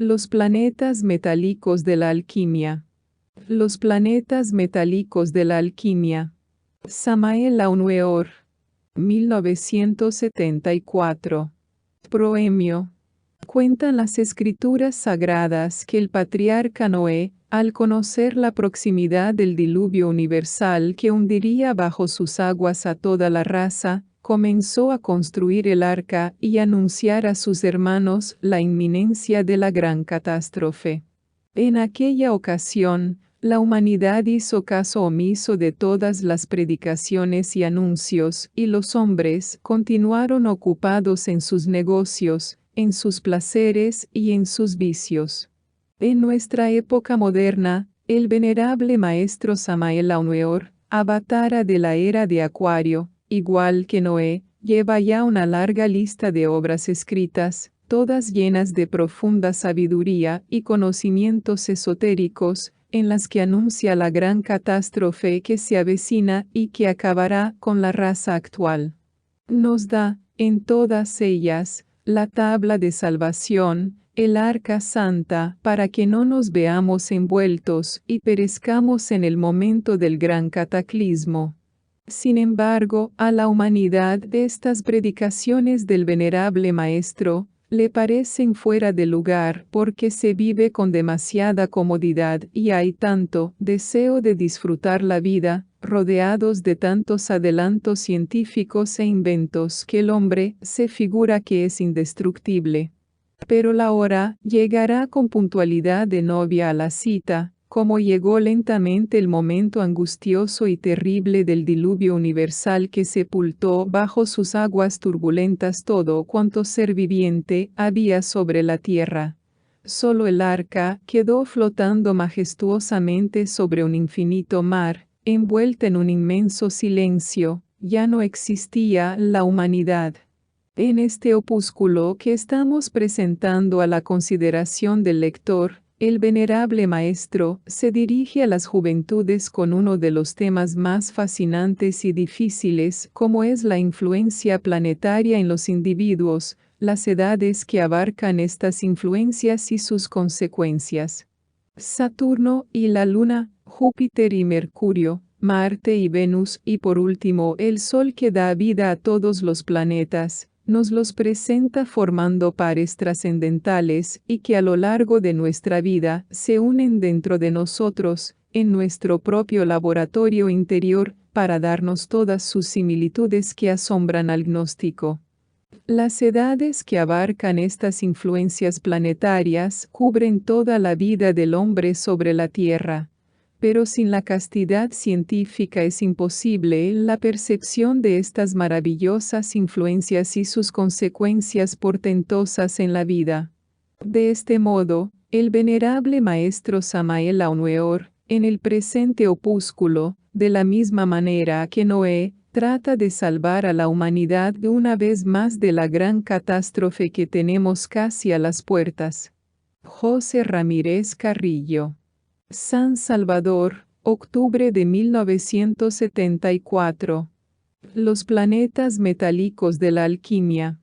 Los planetas metálicos de la alquimia. Los planetas metálicos de la alquimia. Samael Aun Weor, 1974. Proemio. Cuentan las escrituras sagradas que el patriarca Noé, al conocer la proximidad del diluvio universal que hundiría bajo sus aguas a toda la raza, comenzó a construir el arca y anunciar a sus hermanos la inminencia de la gran catástrofe. En aquella ocasión, la humanidad hizo caso omiso de todas las predicaciones y anuncios, y los hombres continuaron ocupados en sus negocios, en sus placeres y en sus vicios. En nuestra época moderna, el venerable maestro Samael Aun Weor, avatara de la era de Acuario, igual que Noé, lleva ya una larga lista de obras escritas, todas llenas de profunda sabiduría y conocimientos esotéricos, en las que anuncia la gran catástrofe que se avecina y que acabará con la raza actual. Nos da, en todas ellas, la tabla de salvación, el arca santa, para que no nos veamos envueltos y perezcamos en el momento del gran cataclismo. Sin embargo, a la humanidad de estas predicaciones del venerable maestro, le parecen fuera de lugar porque se vive con demasiada comodidad y hay tanto deseo de disfrutar la vida, rodeados de tantos adelantos científicos e inventos que el hombre se figura que es indestructible. Pero la hora llegará con puntualidad de novia a la cita, como llegó lentamente el momento angustioso y terrible del diluvio universal que sepultó bajo sus aguas turbulentas todo cuanto ser viviente había sobre la tierra. Solo el arca quedó flotando majestuosamente sobre un infinito mar, envuelta en un inmenso silencio, ya no existía la humanidad. En este opúsculo que estamos presentando a la consideración del lector, el venerable maestro se dirige a las juventudes con uno de los temas más fascinantes y difíciles, como es la influencia planetaria en los individuos, las edades que abarcan estas influencias y sus consecuencias. Saturno y la Luna, Júpiter y Mercurio, Marte y Venus y por último el Sol que da vida a todos los planetas, nos los presenta formando pares trascendentales y que a lo largo de nuestra vida se unen dentro de nosotros, en nuestro propio laboratorio interior, para darnos todas sus similitudes que asombran al gnóstico. Las edades que abarcan estas influencias planetarias cubren toda la vida del hombre sobre la Tierra. Pero sin la castidad científica es imposible la percepción de estas maravillosas influencias y sus consecuencias portentosas en la vida. De este modo, el venerable maestro Samael Aun Weor, en el presente opúsculo, de la misma manera que Noé, trata de salvar a la humanidad una vez más de la gran catástrofe que tenemos casi a las puertas. José Ramírez Carrillo. San Salvador, octubre de 1974. Los planetas metálicos de la alquimia.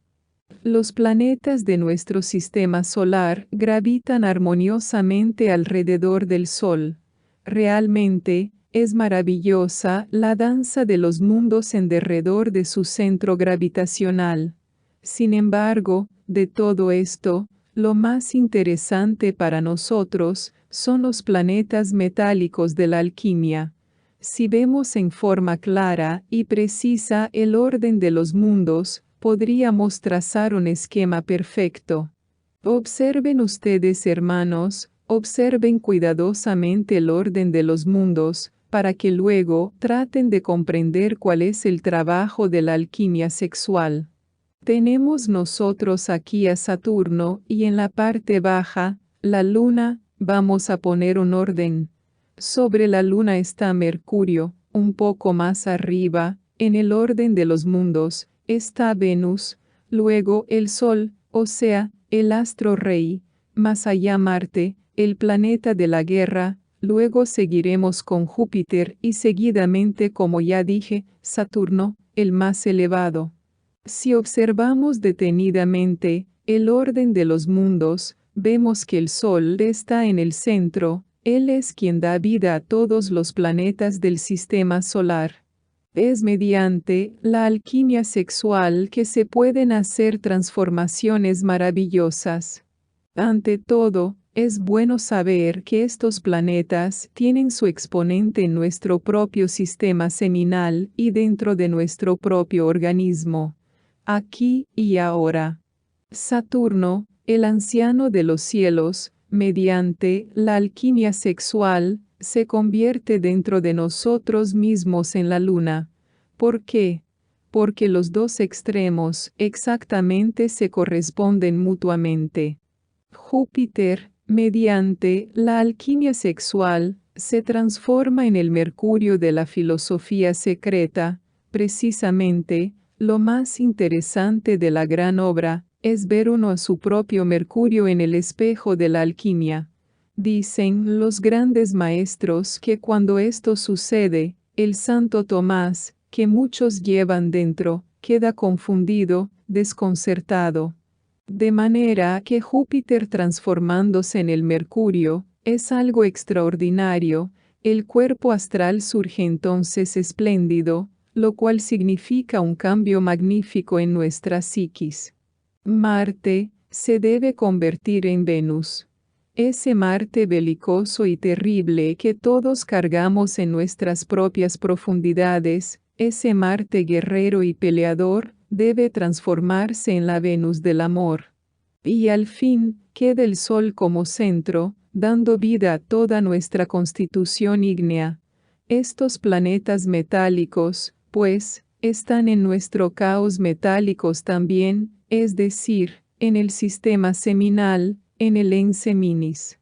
Los planetas de nuestro sistema solar gravitan armoniosamente alrededor del Sol. Realmente, es maravillosa la danza de los mundos en derredor de su centro gravitacional. Sin embargo, de todo esto, lo más interesante para nosotros son los planetas metálicos de la alquimia. Si vemos en forma clara y precisa el orden de los mundos, podríamos trazar un esquema perfecto. Observen ustedes, hermanos, observen cuidadosamente el orden de los mundos, para que luego traten de comprender cuál es el trabajo de la alquimia sexual. Tenemos nosotros aquí a Saturno y en la parte baja, la Luna. Vamos a poner un orden. Sobre la Luna está Mercurio, un poco más arriba, en el orden de los mundos, está Venus, luego el Sol, o sea, el astro rey, más allá Marte, el planeta de la guerra, luego seguiremos con Júpiter y seguidamente, como ya dije, Saturno, el más elevado. Si observamos detenidamente el orden de los mundos, vemos que el Sol está en el centro, Él es quien da vida a todos los planetas del sistema solar. Es mediante la alquimia sexual que se pueden hacer transformaciones maravillosas. Ante todo, es bueno saber que estos planetas tienen su exponente en nuestro propio sistema seminal y dentro de nuestro propio organismo, aquí y ahora. Saturno, el anciano de los cielos, mediante la alquimia sexual, se convierte dentro de nosotros mismos en la luna. ¿Por qué? Porque los dos extremos exactamente se corresponden mutuamente. Júpiter, mediante la alquimia sexual, se transforma en el Mercurio de la filosofía secreta. Precisamente, lo más interesante de la gran obra es ver uno a su propio Mercurio en el espejo de la alquimia. Dicen los grandes maestros que cuando esto sucede, el Santo Tomás, que muchos llevan dentro, queda confundido, desconcertado. De manera que Júpiter transformándose en el Mercurio, es algo extraordinario, el cuerpo astral surge entonces espléndido, lo cual significa un cambio magnífico en nuestra psiquis. Marte se debe convertir en Venus. Ese Marte belicoso y terrible que todos cargamos en nuestras propias profundidades, ese Marte guerrero y peleador, debe transformarse en la Venus del amor. Y al fin, queda el Sol como centro, dando vida a toda nuestra constitución ígnea. Estos planetas metálicos, pues, están en nuestro caos metálicos también, es decir, en el sistema seminal, en el Enseminis.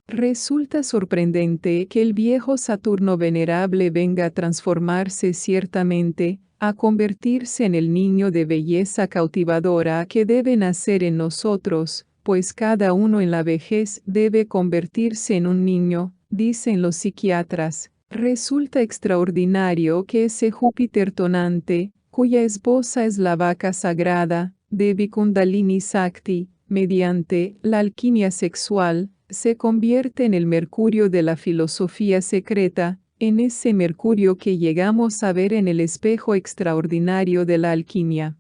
Resulta sorprendente que el viejo Saturno venerable venga a transformarse ciertamente, a convertirse en el niño de belleza cautivadora que debe nacer en nosotros, pues cada uno en la vejez debe convertirse en un niño, dicen los psiquiatras. Resulta extraordinario que ese Júpiter tonante, cuya esposa es la vaca sagrada, Devi Kundalini Sakti, mediante la alquimia sexual, se convierte en el Mercurio de la filosofía secreta, en ese Mercurio que llegamos a ver en el espejo extraordinario de la alquimia.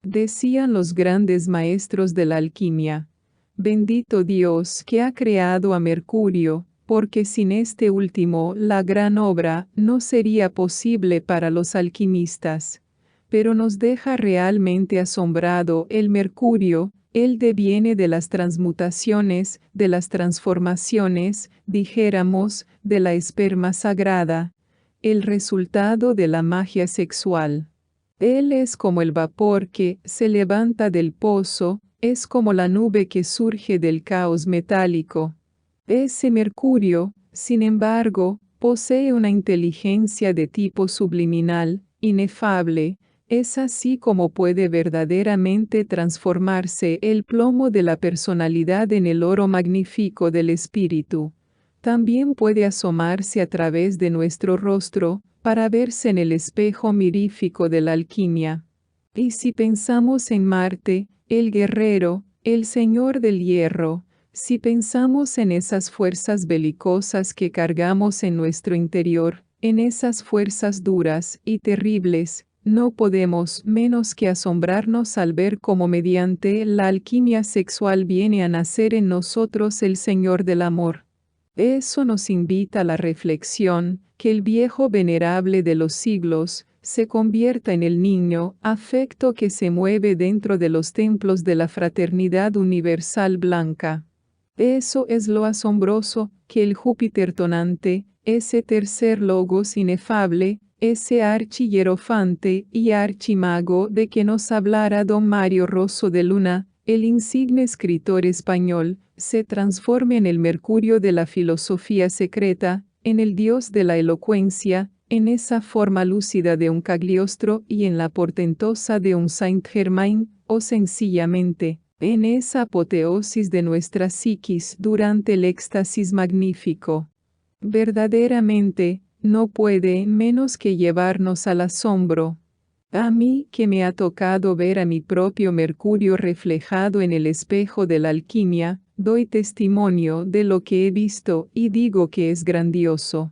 Decían los grandes maestros de la alquimia: bendito Dios que ha creado a Mercurio, porque sin este último la gran obra no sería posible para los alquimistas. Pero nos deja realmente asombrado el Mercurio. Él deviene de las transmutaciones, de las transformaciones, dijéramos, de la esperma sagrada, el resultado de la magia sexual. Él es como el vapor que se levanta del pozo, es como la nube que surge del caos metálico. Ese Mercurio, sin embargo, posee una inteligencia de tipo subliminal, inefable. Es así como puede verdaderamente transformarse el plomo de la personalidad en el oro magnífico del espíritu. También puede asomarse a través de nuestro rostro, para verse en el espejo mirífico de la alquimia. Y si pensamos en Marte, el guerrero, el señor del hierro, si pensamos en esas fuerzas belicosas que cargamos en nuestro interior, en esas fuerzas duras y terribles, no podemos menos que asombrarnos al ver cómo mediante la alquimia sexual viene a nacer en nosotros el Señor del amor. Eso nos invita a la reflexión, que el viejo venerable de los siglos se convierta en el niño, afecto que se mueve dentro de los templos de la fraternidad universal blanca. Eso es lo asombroso, que el Júpiter tonante, ese tercer logos inefable, ese archihierofante y archimago de que nos hablara don Mario Rosso de Luna, el insigne escritor español, se transforme en el Mercurio de la filosofía secreta, en el dios de la elocuencia, en esa forma lúcida de un Cagliostro y en la portentosa de un Saint-Germain, o sencillamente, en esa apoteosis de nuestra psiquis durante el éxtasis magnífico. Verdaderamente, no puede menos que llevarnos al asombro. A mí que me ha tocado ver a mi propio Mercurio reflejado en el espejo de la alquimia, Doy testimonio de lo que he visto y digo que es grandioso.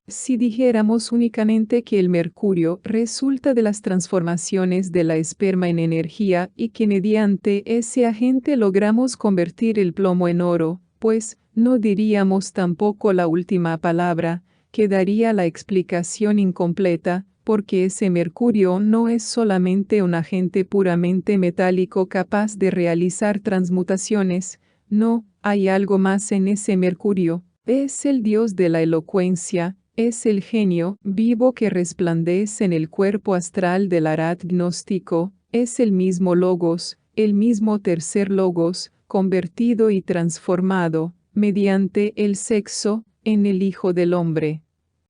Si dijéramos únicamente que el mercurio resulta de las transformaciones de la esperma en energía y que mediante ese agente logramos convertir el plomo en oro, pues no diríamos tampoco la última palabra, quedaría la explicación incompleta, porque ese mercurio no es solamente un agente puramente metálico capaz de realizar transmutaciones, no, hay algo más en ese mercurio, es el dios de la elocuencia, es el genio vivo que resplandece en el cuerpo astral del Arhat gnóstico, es el mismo Logos, el mismo tercer Logos, convertido y transformado, mediante el sexo, en el Hijo del Hombre.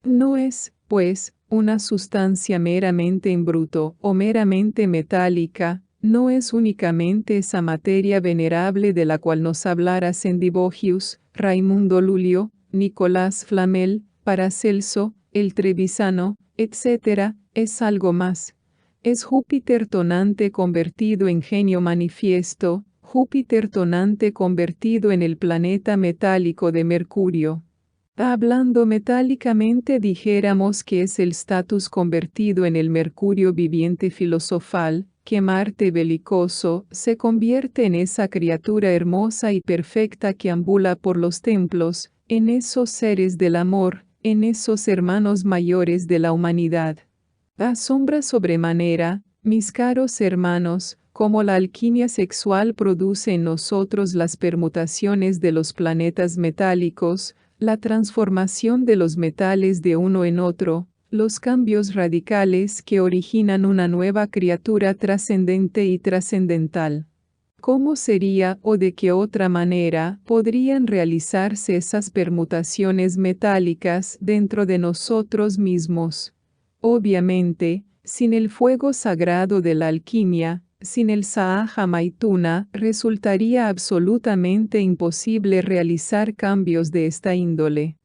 No es, pues, una sustancia meramente en bruto o meramente metálica, no es únicamente esa materia venerable de la cual nos hablara Sendivogius, Raimundo Lulio, Nicolás Flamel, Paracelso, el Trevisano, etc., es algo más. Es Júpiter tonante convertido en genio manifiesto, Júpiter tonante convertido en el planeta metálico de Mercurio. Hablando metálicamente dijéramos que es el status convertido en el Mercurio viviente filosofal, que Marte belicoso se convierte en esa criatura hermosa y perfecta que ambula por los templos, en esos seres del amor, en esos hermanos mayores de la humanidad. Asombra sobremanera, mis caros hermanos, cómo la alquimia sexual produce en nosotros las permutaciones de los planetas metálicos, la transformación de los metales de uno en otro, los cambios radicales que originan una nueva criatura trascendente y trascendental. ¿Cómo sería o de qué otra manera podrían realizarse esas permutaciones metálicas dentro de nosotros mismos? Obviamente, sin el fuego sagrado de la alquimia, sin el Sahaja Maituna, resultaría absolutamente imposible realizar cambios de esta índole.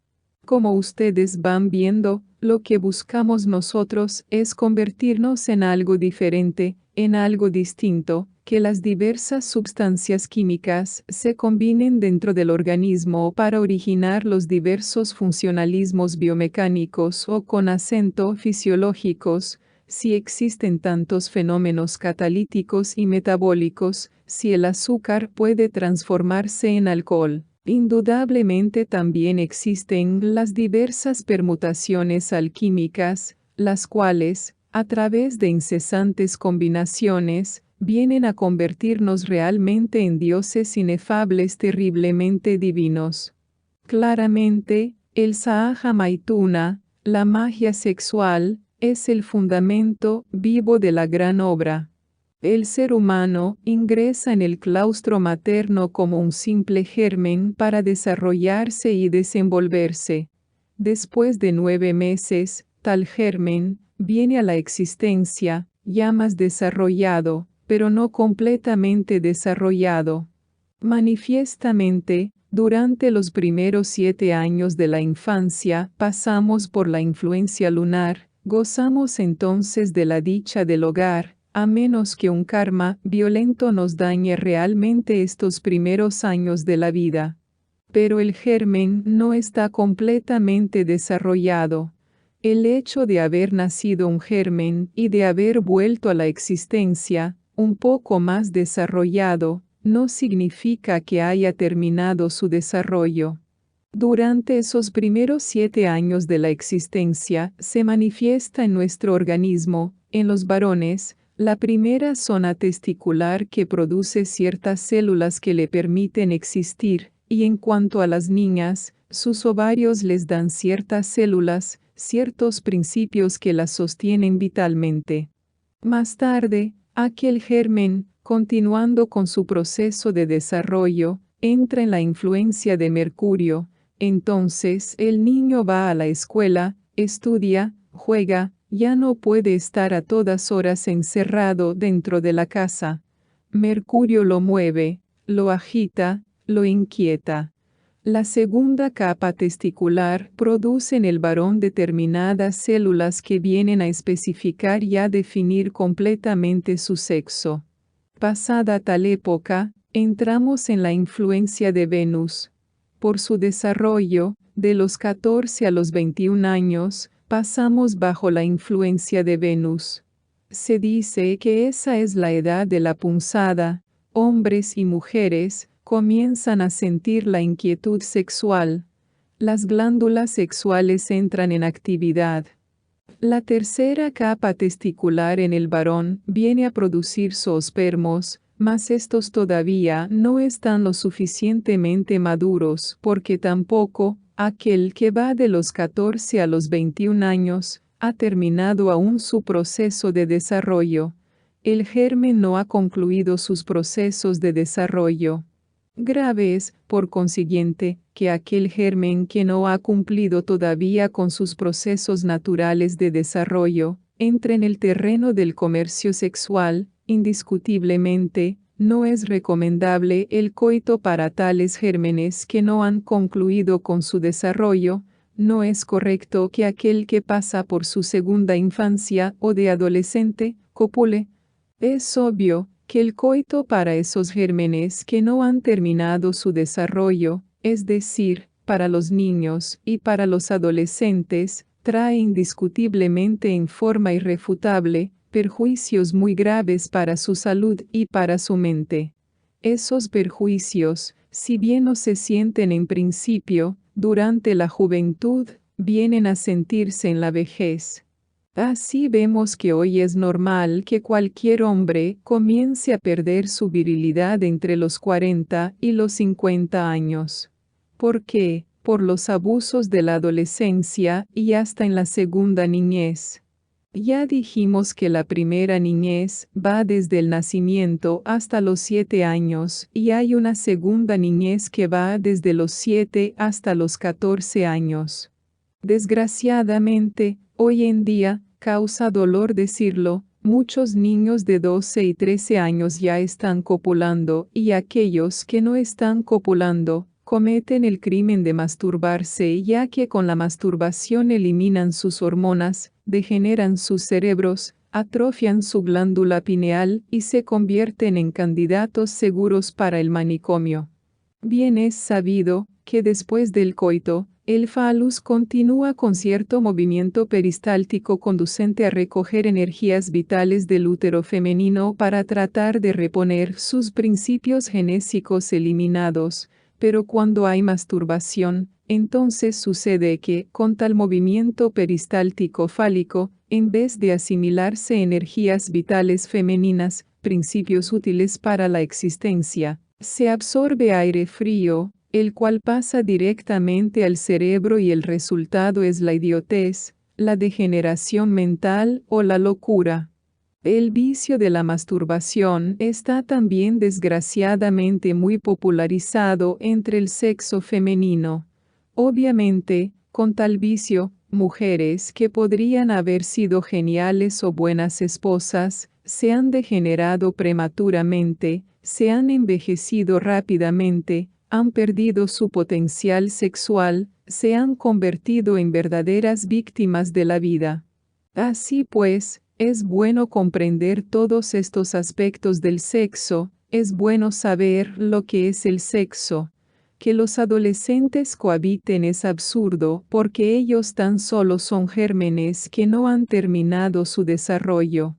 Como ustedes van viendo, lo que buscamos nosotros es convertirnos en algo diferente, en algo distinto, que las diversas sustancias químicas se combinen dentro del organismo para originar los diversos funcionalismos biomecánicos o con acento fisiológicos, si existen tantos fenómenos catalíticos y metabólicos, si el azúcar puede transformarse en alcohol. Indudablemente también existen las diversas permutaciones alquímicas, las cuales, a través de incesantes combinaciones, vienen a convertirnos realmente en dioses inefables terriblemente divinos. Claramente, el Sahaja Maituna, la magia sexual, es el fundamento vivo de la gran obra. El ser humano ingresa en el claustro materno como un simple germen para desarrollarse y desenvolverse. Después de 9 meses, tal germen viene a la existencia, ya más desarrollado, pero no completamente desarrollado. Manifiestamente, durante los primeros 7 años de la infancia pasamos por la influencia lunar, gozamos entonces de la dicha del hogar, a menos que un karma violento nos dañe realmente estos primeros años de la vida. Pero el germen no está completamente desarrollado. El hecho de haber nacido un germen y de haber vuelto a la existencia, un poco más desarrollado, no significa que haya terminado su desarrollo. Durante esos primeros 7 años de la existencia se manifiesta en nuestro organismo, en los varones, la primera zona testicular que produce ciertas células que le permiten existir, y en cuanto a las niñas, sus ovarios les dan ciertas células, ciertos principios que las sostienen vitalmente. Más tarde, aquel germen, continuando con su proceso de desarrollo, entra en la influencia de Mercurio. Entonces el niño va a la escuela, estudia, juega, ya no puede estar a todas horas encerrado dentro de la casa. Mercurio lo mueve, lo agita, lo inquieta. La segunda capa testicular produce en el varón determinadas células que vienen a especificar y a definir completamente su sexo. Pasada tal época, Entramos en la influencia de Venus. Por su desarrollo, de los 14 a los 21 años, pasamos bajo la influencia de Venus. Se dice que esa es la edad de la punzada. Hombres y mujeres comienzan a sentir la inquietud sexual. Las glándulas sexuales entran en actividad. La tercera capa testicular en el varón viene a producir zoospermos, mas estos todavía no están lo suficientemente maduros porque tampoco aquel que va de los 14 a los 21 años ha terminado aún su proceso de desarrollo. El germen no ha concluido sus procesos de desarrollo. Grave es, por consiguiente, que aquel germen que no ha cumplido todavía con sus procesos naturales de desarrollo, entre en el terreno del comercio sexual. Indiscutiblemente, no es recomendable el coito para tales gérmenes que no han concluido con su desarrollo. No es correcto que aquel que pasa por su segunda infancia o de adolescente, copule. Es obvio que el coito para esos gérmenes que no han terminado su desarrollo, es decir, para los niños y para los adolescentes, trae indiscutiblemente en forma irrefutable perjuicios muy graves para su salud y para su mente. Esos perjuicios, si bien no se sienten en principio, durante la juventud, vienen a sentirse en la vejez. Así vemos que hoy es normal que cualquier hombre comience a perder su virilidad entre los 40 y los 50 años. ¿Por qué? Por los abusos de la adolescencia y hasta en la segunda niñez. Ya dijimos que la primera niñez va desde el nacimiento hasta los 7 años y hay una segunda niñez que va desde los 7 hasta los 14 años. Desgraciadamente, hoy en día, causa dolor decirlo, muchos niños de 12 y 13 años ya están copulando y aquellos que no están copulando, cometen el crimen de masturbarse ya que con la masturbación eliminan sus hormonas, degeneran sus cerebros, atrofian su glándula pineal y se convierten en candidatos seguros para el manicomio. Bien es sabido que después del coito, el falus continúa con cierto movimiento peristáltico conducente a recoger energías vitales del útero femenino para tratar de reponer sus principios genésicos eliminados, pero cuando hay masturbación, entonces sucede que, con tal movimiento peristáltico fálico, en vez de asimilarse energías vitales femeninas, principios útiles para la existencia, se absorbe aire frío, el cual pasa directamente al cerebro y el resultado es la idiotez, la degeneración mental o la locura. El vicio de la masturbación está también desgraciadamente muy popularizado entre el sexo femenino. Obviamente, con tal vicio, mujeres que podrían haber sido geniales o buenas esposas, se han degenerado prematuramente, se han envejecido rápidamente, han perdido su potencial sexual, se han convertido en verdaderas víctimas de la vida. Así pues, es bueno comprender todos estos aspectos del sexo, es bueno saber lo que es el sexo. Que los adolescentes cohabiten es absurdo porque ellos tan solo son gérmenes que no han terminado su desarrollo.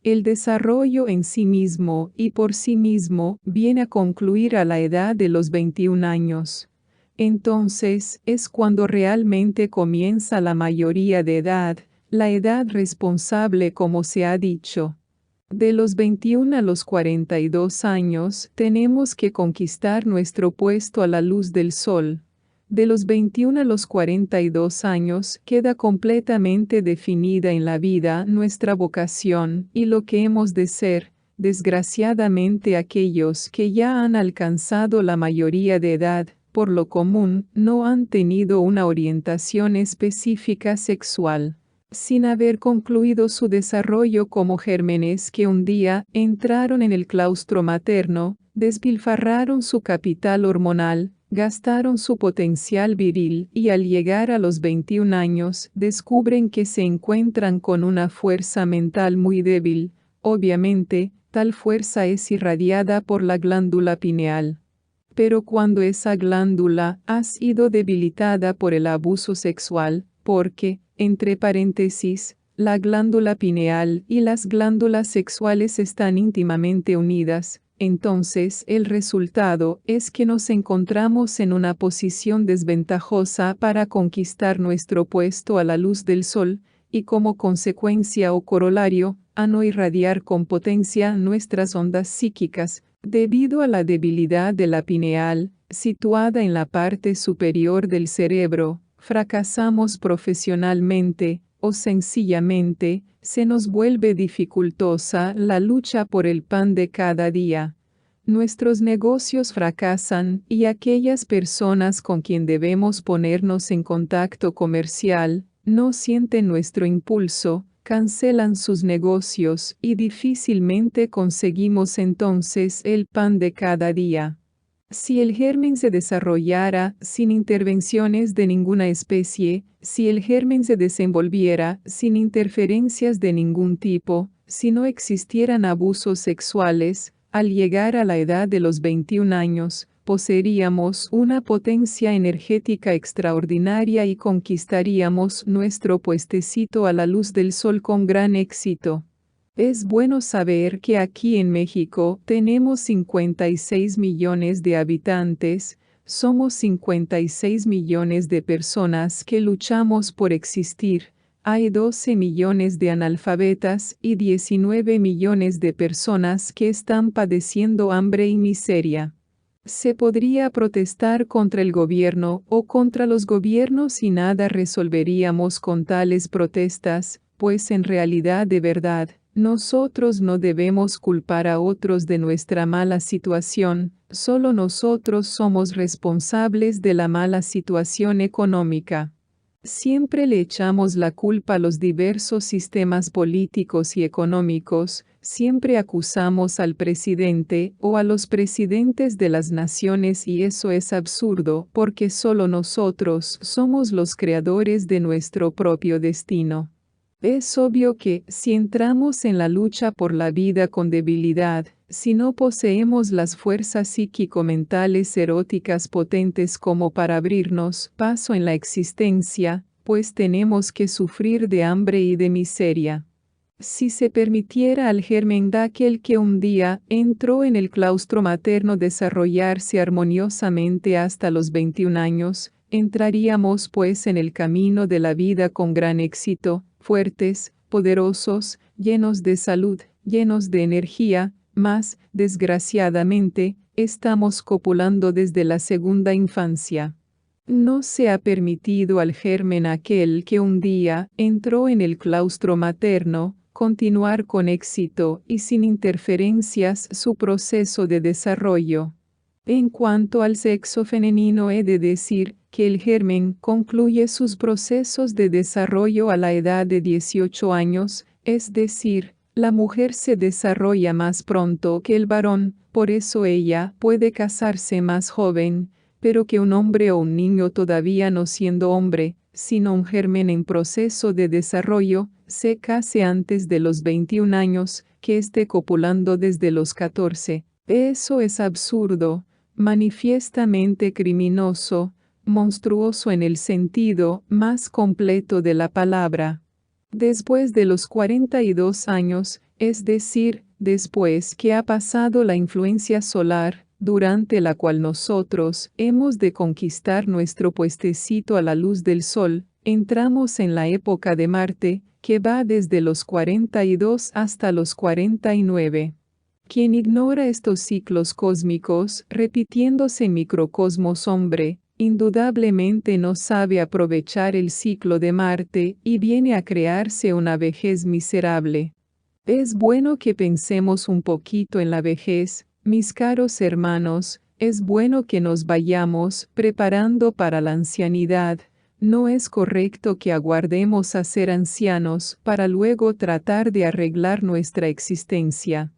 El desarrollo en sí mismo y por sí mismo viene a concluir a la edad de los 21 años. Entonces es cuando realmente comienza la mayoría de edad, la edad responsable como se ha dicho. De los 21 a los 42 años tenemos que conquistar nuestro puesto a la luz del sol. De los 21 a los 42 años queda completamente definida en la vida nuestra vocación y lo que hemos de ser. Desgraciadamente aquellos que ya han alcanzado la mayoría de edad, por lo común, no han tenido una orientación específica sexual. Sin haber concluido su desarrollo como gérmenes que un día entraron en el claustro materno, despilfarraron su capital hormonal, gastaron su potencial viril y al llegar a los 21 años descubren que se encuentran con una fuerza mental muy débil. Obviamente, tal fuerza es irradiada por la glándula pineal. Pero cuando esa glándula ha sido debilitada por el abuso sexual, porque, entre paréntesis, la glándula pineal y las glándulas sexuales están íntimamente unidas, entonces el resultado es que nos encontramos en una posición desventajosa para conquistar nuestro puesto a la luz del sol, y como consecuencia o corolario, a no irradiar con potencia nuestras ondas psíquicas, debido a la debilidad de la pineal, situada en la parte superior del cerebro. Fracasamos profesionalmente, o sencillamente, se nos vuelve dificultosa la lucha por el pan de cada día. Nuestros negocios fracasan y aquellas personas con quien debemos ponernos en contacto comercial, no sienten nuestro impulso, cancelan sus negocios y difícilmente conseguimos entonces el pan de cada día. Si el germen se desarrollara sin intervenciones de ninguna especie, si el germen se desenvolviera sin interferencias de ningún tipo, si no existieran abusos sexuales, al llegar a la edad de los 21 años, poseeríamos una potencia energética extraordinaria y conquistaríamos nuestro puestecito a la luz del sol con gran éxito. Es bueno saber que aquí en México tenemos 56 millones de habitantes, somos 56 millones de personas que luchamos por existir, hay 12 millones de analfabetas y 19 millones de personas que están padeciendo hambre y miseria. Se podría protestar contra el gobierno o contra los gobiernos y nada resolveríamos con tales protestas, pues en realidad de verdad, nosotros no debemos culpar a otros de nuestra mala situación, solo nosotros somos responsables de la mala situación económica. Siempre le echamos la culpa a los diversos sistemas políticos y económicos, siempre acusamos al presidente o a los presidentes de las naciones y eso es absurdo porque solo nosotros somos los creadores de nuestro propio destino. Es obvio que, si entramos en la lucha por la vida con debilidad, si no poseemos las fuerzas psíquico-mentales eróticas potentes como para abrirnos paso en la existencia, pues tenemos que sufrir de hambre y de miseria. Si se permitiera al germen de aquel que un día entró en el claustro materno desarrollarse armoniosamente hasta los 21 años, entraríamos pues en el camino de la vida con gran éxito, fuertes, poderosos, llenos de salud, llenos de energía, mas, desgraciadamente, estamos copulando desde la segunda infancia. No se ha permitido al germen aquel que un día entró en el claustro materno, continuar con éxito y sin interferencias su proceso de desarrollo. En cuanto al sexo femenino he de decir que el germen concluye sus procesos de desarrollo a la edad de 18 años, es decir, la mujer se desarrolla más pronto que el varón, por eso ella puede casarse más joven, pero que un hombre o un niño todavía no siendo hombre, sino un germen en proceso de desarrollo, se case antes de los 21 años, que esté copulando desde los 14. Eso es absurdo, manifiestamente criminoso, monstruoso en el sentido más completo de la palabra. Después de los 42 años, es decir, después que ha pasado la influencia solar, durante la cual nosotros hemos de conquistar nuestro puestecito a la luz del sol, entramos en la época de Marte, que va desde los 42 hasta los 49. Quien ignora estos ciclos cósmicos, repitiéndose microcosmos hombre, indudablemente no sabe aprovechar el ciclo de Marte y viene a crearse una vejez miserable. Es bueno que pensemos un poquito en la vejez, mis caros hermanos, es bueno que nos vayamos preparando para la ancianidad. No es correcto que aguardemos a ser ancianos para luego tratar de arreglar nuestra existencia.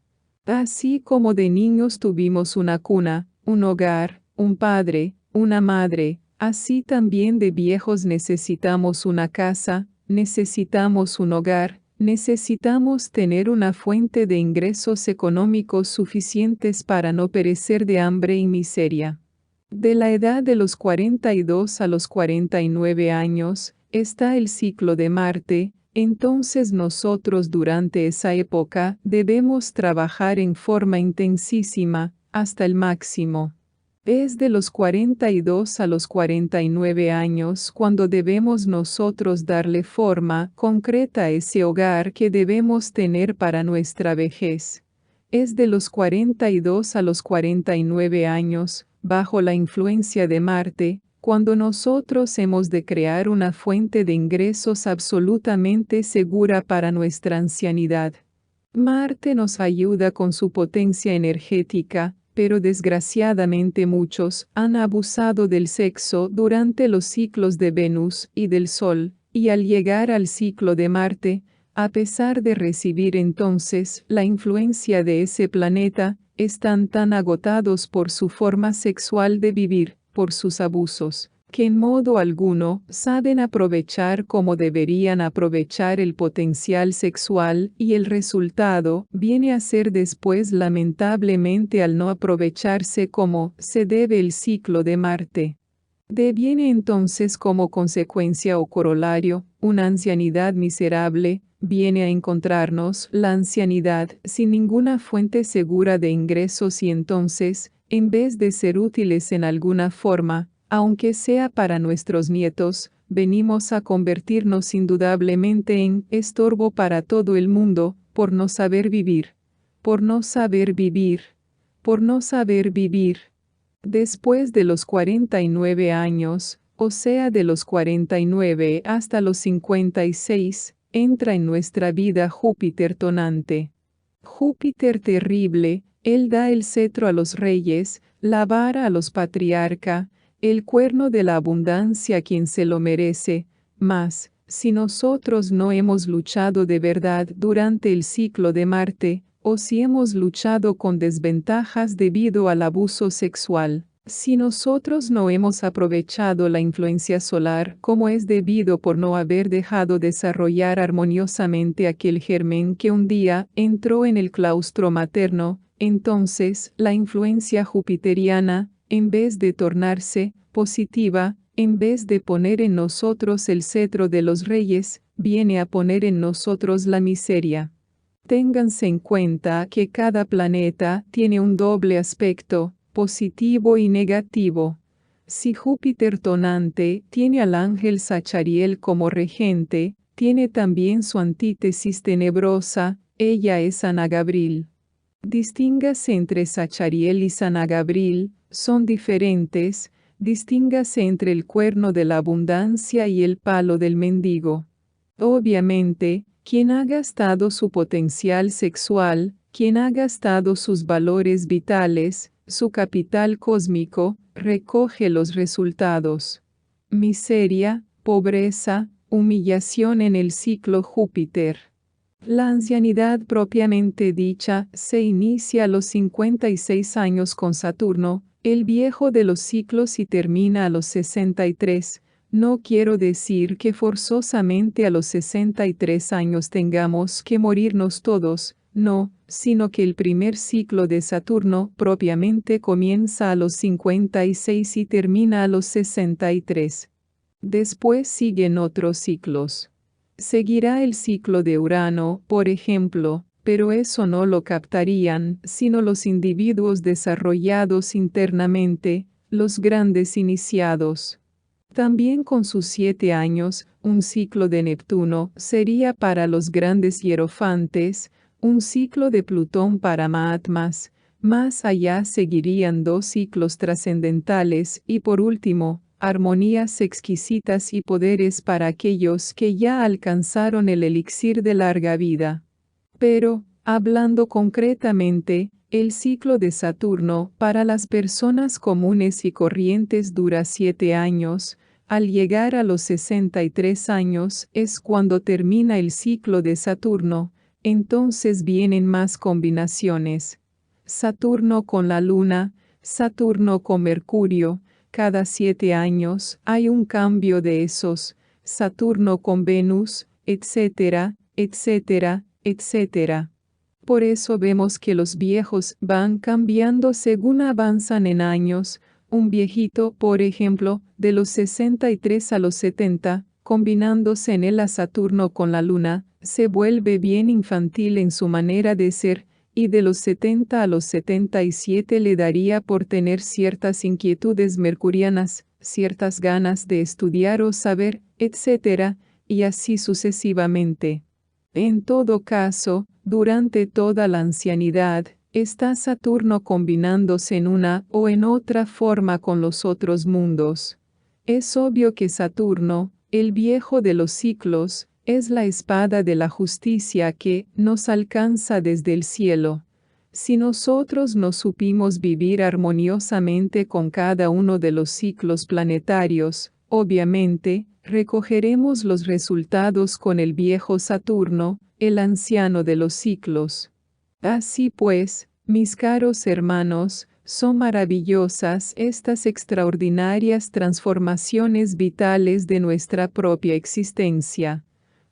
Así como de niños tuvimos una cuna, un hogar, un padre, una madre, así también de viejos necesitamos una casa, necesitamos un hogar, Necesitamos tener una fuente de ingresos económicos suficientes para no perecer de hambre y miseria. De la edad de los 42 a los 49 años, está el ciclo de Marte, entonces nosotros durante esa época debemos trabajar en forma intensísima, hasta el máximo. Es de los 42 a los 49 años cuando debemos nosotros darle forma concreta a ese hogar que debemos tener para nuestra vejez. Es de los 42 a los 49 años, bajo la influencia de Marte, cuando nosotros hemos de crear una fuente de ingresos absolutamente segura para nuestra ancianidad. Marte nos ayuda con su potencia energética, pero desgraciadamente muchos han abusado del sexo durante los ciclos de Venus y del Sol, y al llegar al ciclo de Marte, a pesar de recibir entonces la influencia de ese planeta, están tan agotados por su forma sexual de vivir, por sus abusos, que en modo alguno saben aprovechar como deberían aprovechar el potencial sexual, y el resultado viene a ser después lamentablemente al no aprovecharse como se debe el ciclo de Marte. Deviene entonces como consecuencia o corolario, una ancianidad miserable, viene a encontrarnos la ancianidad sin ninguna fuente segura de ingresos y entonces, en vez de ser útiles en alguna forma, aunque sea para nuestros nietos, venimos a convertirnos indudablemente en estorbo para todo el mundo, por no saber vivir. Por no saber vivir. Por no saber vivir. Después de los 49 años, o sea de los 49 hasta los 56, entra en nuestra vida Júpiter tonante. Júpiter terrible, él da el cetro a los reyes, la vara a los patriarca, el cuerno de la abundancia a quien se lo merece, mas, si nosotros no hemos luchado de verdad durante el ciclo de Marte, o si hemos luchado con desventajas debido al abuso sexual, si nosotros no hemos aprovechado la influencia solar como es debido por no haber dejado desarrollar armoniosamente aquel germen que un día entró en el claustro materno, entonces la influencia jupiteriana, en vez de tornarse positiva, en vez de poner en nosotros el cetro de los reyes, viene a poner en nosotros la miseria. Ténganse en cuenta que cada planeta tiene un doble aspecto, positivo y negativo. Si Júpiter tonante tiene al ángel Zachariel como regente, tiene también su antítesis tenebrosa, ella es Ana Gabriel. Distíngase entre Zachariel y Ana Gabriel, son diferentes, distíngase entre el cuerno de la abundancia y el palo del mendigo. Obviamente, quien ha gastado su potencial sexual, quien ha gastado sus valores vitales, su capital cósmico, recoge los resultados. Miseria, pobreza, humillación en el ciclo Júpiter. La ancianidad propiamente dicha se inicia a los 56 años con Saturno, el viejo de los ciclos, y termina a los 63. No quiero decir que forzosamente a los 63 años tengamos que morirnos todos, no, sino que el primer ciclo de Saturno propiamente comienza a los 56 y termina a los 63. Después siguen otros ciclos. Seguirá el ciclo de Urano, por ejemplo, pero eso no lo captarían sino los individuos desarrollados internamente, los grandes iniciados. También con sus 7 años, un ciclo de Neptuno sería para los grandes hierofantes, un ciclo de Plutón para Mahatmas, más allá seguirían 2 ciclos trascendentales y por último, armonías exquisitas y poderes para aquellos que ya alcanzaron el elixir de larga vida. Pero, hablando concretamente, el ciclo de Saturno para las personas comunes y corrientes dura 7 años, al llegar a los 63 años es cuando termina el ciclo de Saturno, entonces vienen más combinaciones. Saturno con la Luna, Saturno con Mercurio, cada 7 años hay un cambio de esos, Saturno con Venus, etc., etcétera, etcétera. Por eso vemos que los viejos van cambiando según avanzan en años. Un viejito, por ejemplo, de los 63 a los 70, combinándose en él a Saturno con la Luna, se vuelve bien infantil en su manera de ser, y de los 70 a los 77 le daría por tener ciertas inquietudes mercurianas, ciertas ganas de estudiar o saber, etc., y así sucesivamente. En todo caso, durante toda la ancianidad, está Saturno combinándose en una o en otra forma con los otros mundos. Es obvio que Saturno, el viejo de los ciclos, es la espada de la justicia que nos alcanza desde el cielo. Si nosotros no supimos vivir armoniosamente con cada uno de los ciclos planetarios, obviamente, recogeremos los resultados con el viejo Saturno, el anciano de los ciclos. Así pues, mis caros hermanos, son maravillosas estas extraordinarias transformaciones vitales de nuestra propia existencia.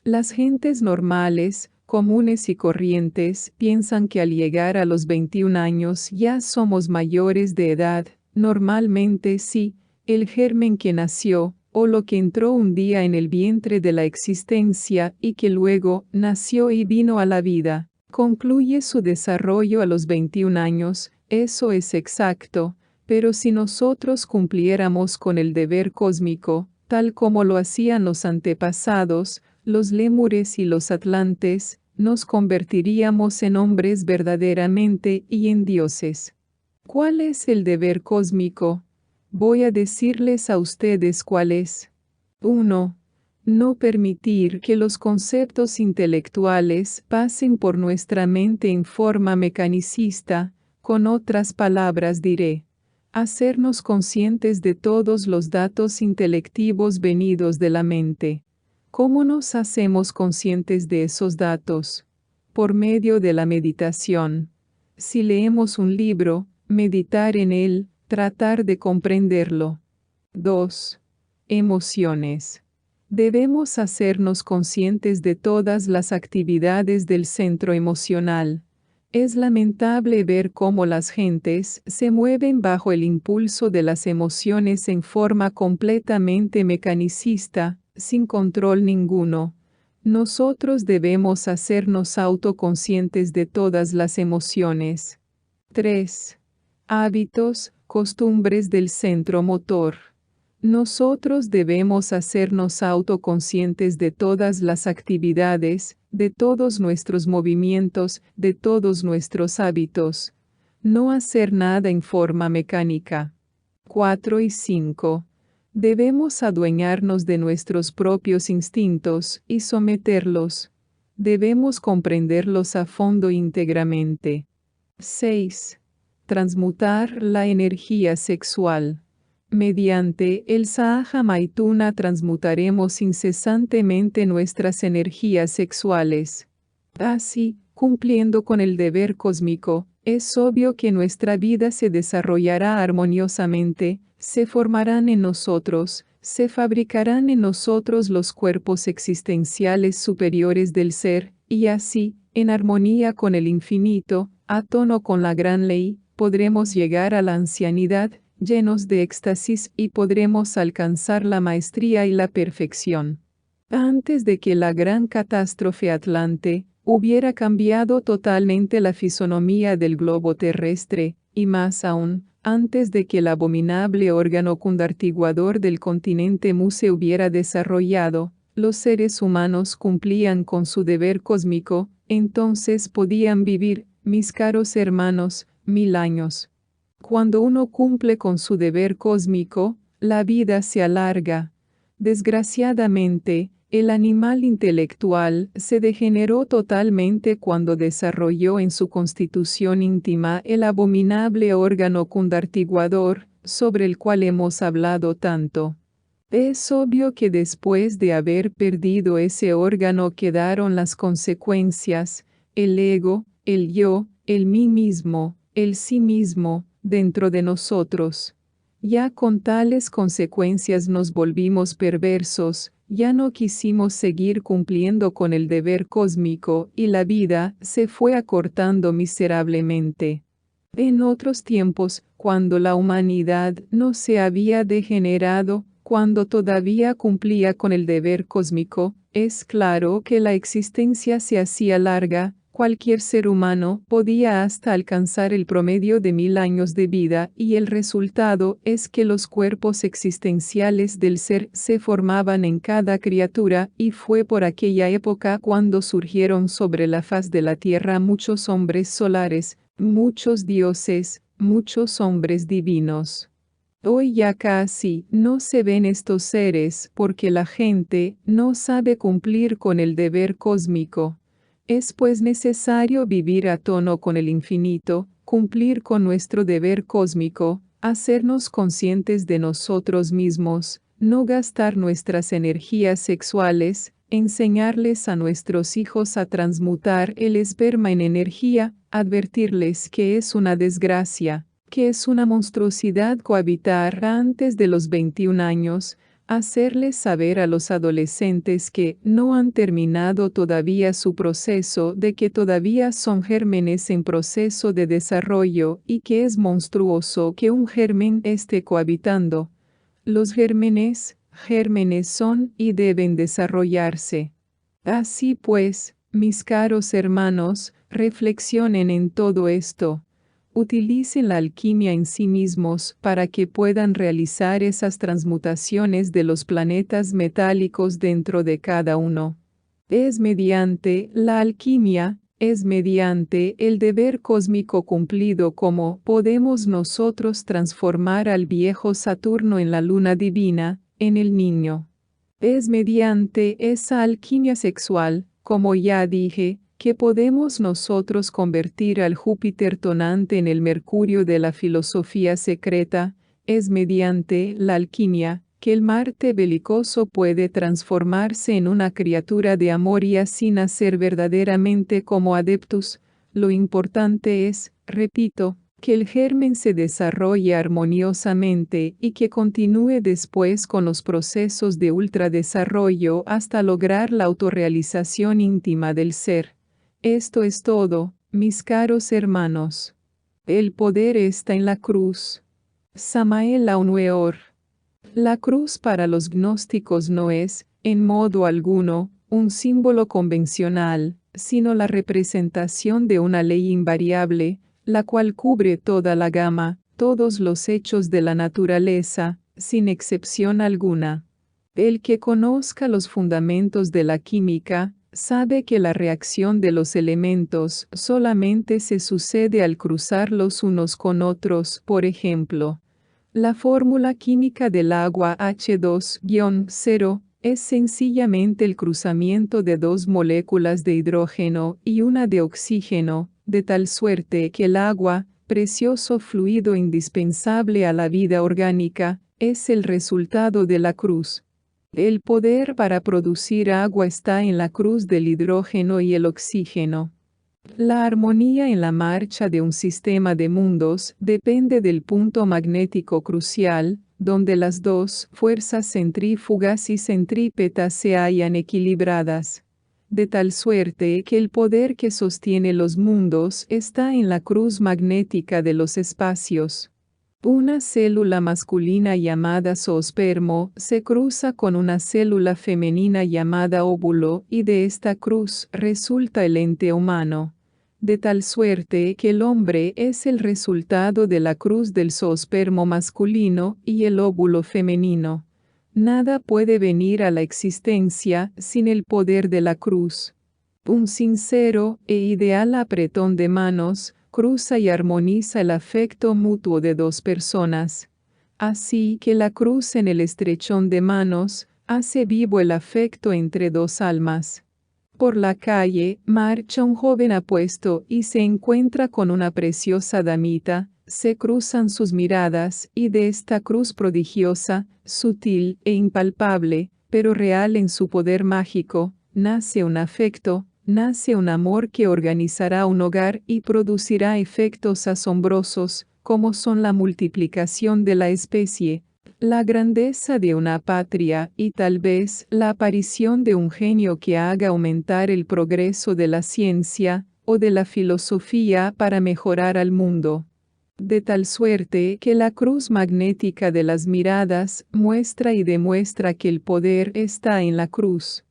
Las gentes normales, comunes y corrientes, piensan que al llegar a los 21 años ya somos mayores de edad. Normalmente sí, el germen que nació, o lo que entró un día en el vientre de la existencia y que luego nació y vino a la vida, concluye su desarrollo a los 21 años, eso es exacto, pero si nosotros cumpliéramos con el deber cósmico, tal como lo hacían los antepasados, los lémures y los atlantes, nos convertiríamos en hombres verdaderamente y en dioses. ¿Cuál es el deber cósmico? Voy a decirles a ustedes cuál es. 1. No permitir que los conceptos intelectuales pasen por nuestra mente en forma mecanicista, con otras palabras diré, hacernos conscientes de todos los datos intelectivos venidos de la mente. ¿Cómo nos hacemos conscientes de esos datos? Por medio de la meditación. Si leemos un libro, meditar en él, tratar de comprenderlo. 2. Emociones. Debemos hacernos conscientes de todas las actividades del centro emocional. Es lamentable ver cómo las gentes se mueven bajo el impulso de las emociones en forma completamente mecanicista, sin control ninguno. Nosotros debemos hacernos autoconscientes de todas las emociones. 3. Hábitos, costumbres del centro motor. Nosotros debemos hacernos autoconscientes de todas las actividades, de todos nuestros movimientos, de todos nuestros hábitos. No hacer nada en forma mecánica. 4 y 5. Debemos adueñarnos de nuestros propios instintos y someterlos. Debemos comprenderlos a fondo íntegramente. 6. Transmutar la energía sexual. Mediante el Sahaja Maituna transmutaremos incesantemente nuestras energías sexuales. Así, cumpliendo con el deber cósmico, es obvio que nuestra vida se desarrollará armoniosamente, se formarán en nosotros, se fabricarán en nosotros los cuerpos existenciales superiores del ser, y así, en armonía con el infinito, a tono con la gran ley, podremos llegar a la ancianidad, llenos de éxtasis y podremos alcanzar la maestría y la perfección. Antes de que la gran catástrofe atlante hubiera cambiado totalmente la fisonomía del globo terrestre, y más aún, antes de que el abominable órgano cundartiguador del continente Mu se hubiera desarrollado, los seres humanos cumplían con su deber cósmico, entonces podían vivir, mis caros hermanos, 1000 años. Cuando uno cumple con su deber cósmico, la vida se alarga. Desgraciadamente, el animal intelectual se degeneró totalmente cuando desarrolló en su constitución íntima el abominable órgano cundartiguador, sobre el cual hemos hablado tanto. Es obvio que después de haber perdido ese órgano quedaron las consecuencias, el ego, el yo, el mí mismo, el sí mismo, dentro de nosotros. Ya con tales consecuencias nos volvimos perversos, ya no quisimos seguir cumpliendo con el deber cósmico y la vida se fue acortando miserablemente. En otros tiempos, cuando la humanidad no se había degenerado, cuando todavía cumplía con el deber cósmico, es claro que la existencia se hacía larga. Cualquier ser humano podía hasta alcanzar el promedio de 1000 años de vida y el resultado es que los cuerpos existenciales del ser se formaban en cada criatura y fue por aquella época cuando surgieron sobre la faz de la tierra muchos hombres solares, muchos dioses, muchos hombres divinos. Hoy ya casi no se ven estos seres porque la gente no sabe cumplir con el deber cósmico. Es pues necesario vivir a tono con el infinito, cumplir con nuestro deber cósmico, hacernos conscientes de nosotros mismos, no gastar nuestras energías sexuales, enseñarles a nuestros hijos a transmutar el esperma en energía, advertirles que es una desgracia, que es una monstruosidad cohabitar antes de los 21 años, hacerles saber a los adolescentes que no han terminado todavía su proceso, de que todavía son gérmenes en proceso de desarrollo y que es monstruoso que un germen esté cohabitando. Los gérmenes son y deben desarrollarse. Así pues, mis caros hermanos, reflexionen en todo esto. Utilicen la alquimia en sí mismos para que puedan realizar esas transmutaciones de los planetas metálicos dentro de cada uno. Es mediante la alquimia, es mediante el deber cósmico cumplido como podemos nosotros transformar al viejo Saturno en la luna divina, en el niño. Es mediante esa alquimia sexual, como ya dije, que podemos nosotros convertir al Júpiter tonante en el Mercurio de la filosofía secreta, es mediante la alquimia, que el Marte belicoso puede transformarse en una criatura de amor y así nacer verdaderamente como Adeptus. Lo importante es, repito, que el germen se desarrolle armoniosamente y que continúe después con los procesos de ultradesarrollo hasta lograr la autorrealización íntima del ser. Esto es todo, mis caros hermanos. El poder está en la cruz. Samael Aun Weor. La cruz para los gnósticos no es, en modo alguno, un símbolo convencional, sino la representación de una ley invariable, la cual cubre toda la gama, todos los hechos de la naturaleza, sin excepción alguna. El que conozca los fundamentos de la química, sabe que la reacción de los elementos solamente se sucede al cruzarlos unos con otros. Por ejemplo, la fórmula química del agua H2-0 es sencillamente el cruzamiento de dos moléculas de hidrógeno y una de oxígeno, de tal suerte que el agua, precioso fluido indispensable a la vida orgánica, es el resultado de la cruz. El poder para producir agua está en la cruz del hidrógeno y el oxígeno. La armonía en la marcha de un sistema de mundos depende del punto magnético crucial, donde las dos fuerzas centrífugas y centrípetas se hallan equilibradas. De tal suerte que el poder que sostiene los mundos está en la cruz magnética de los espacios. Una célula masculina llamada zoospermo se cruza con una célula femenina llamada óvulo y de esta cruz resulta el ente humano. De tal suerte que el hombre es el resultado de la cruz del zoospermo masculino y el óvulo femenino. Nada puede venir a la existencia sin el poder de la cruz. Un sincero e ideal apretón de manos cruza y armoniza el afecto mutuo de dos personas. Así que la cruz en el estrechón de manos hace vivo el afecto entre dos almas. Por la calle marcha un joven apuesto y se encuentra con una preciosa damita, se cruzan sus miradas y de esta cruz prodigiosa, sutil e impalpable, pero real en su poder mágico, nace un afecto, nace un amor que organizará un hogar y producirá efectos asombrosos, como son la multiplicación de la especie, La grandeza de una patria y tal vez la aparición de un genio que haga aumentar el progreso de la ciencia o de la filosofía para mejorar al mundo. De tal suerte que la cruz magnética de las miradas muestra y demuestra que el poder está en la cruz.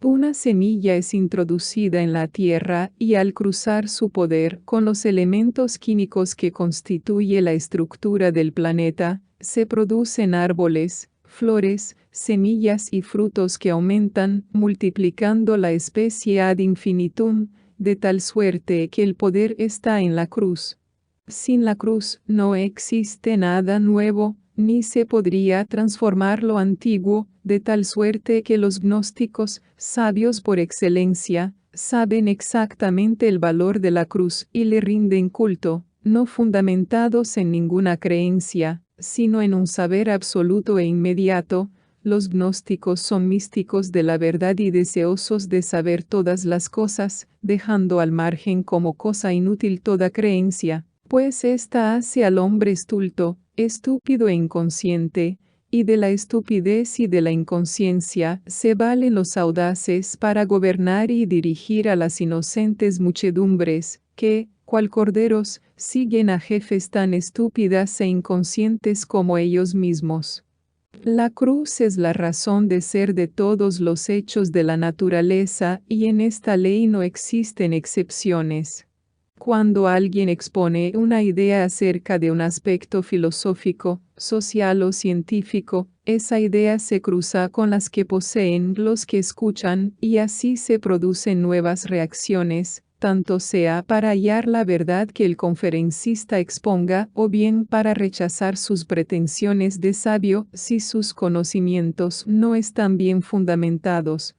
Una semilla es introducida en la tierra y al cruzar su poder con los elementos químicos que constituye la estructura del planeta, se producen árboles, flores, semillas y frutos que aumentan, multiplicando la especie ad infinitum, de tal suerte que el poder está en la cruz. Sin la cruz no existe nada nuevo, ni se podría transformar lo antiguo, de tal suerte que los gnósticos, sabios por excelencia, saben exactamente el valor de la cruz y le rinden culto, no fundamentados en ninguna creencia, sino en un saber absoluto e inmediato. Los gnósticos son místicos de la verdad y deseosos de saber todas las cosas, dejando al margen como cosa inútil toda creencia, pues ésta hace al hombre estulto, estúpido e inconsciente, y de la estupidez y de la inconsciencia se valen los audaces para gobernar y dirigir a las inocentes muchedumbres, que, cual corderos, siguen a jefes tan estúpidas e inconscientes como ellos mismos. La cruz es la razón de ser de todos los hechos de la naturaleza y en esta ley no existen excepciones. Cuando alguien expone una idea acerca de un aspecto filosófico, social o científico, esa idea se cruza con las que poseen los que escuchan y así se producen nuevas reacciones, tanto sea para hallar la verdad que el conferencista exponga o bien para rechazar sus pretensiones de sabio si sus conocimientos no están bien fundamentados.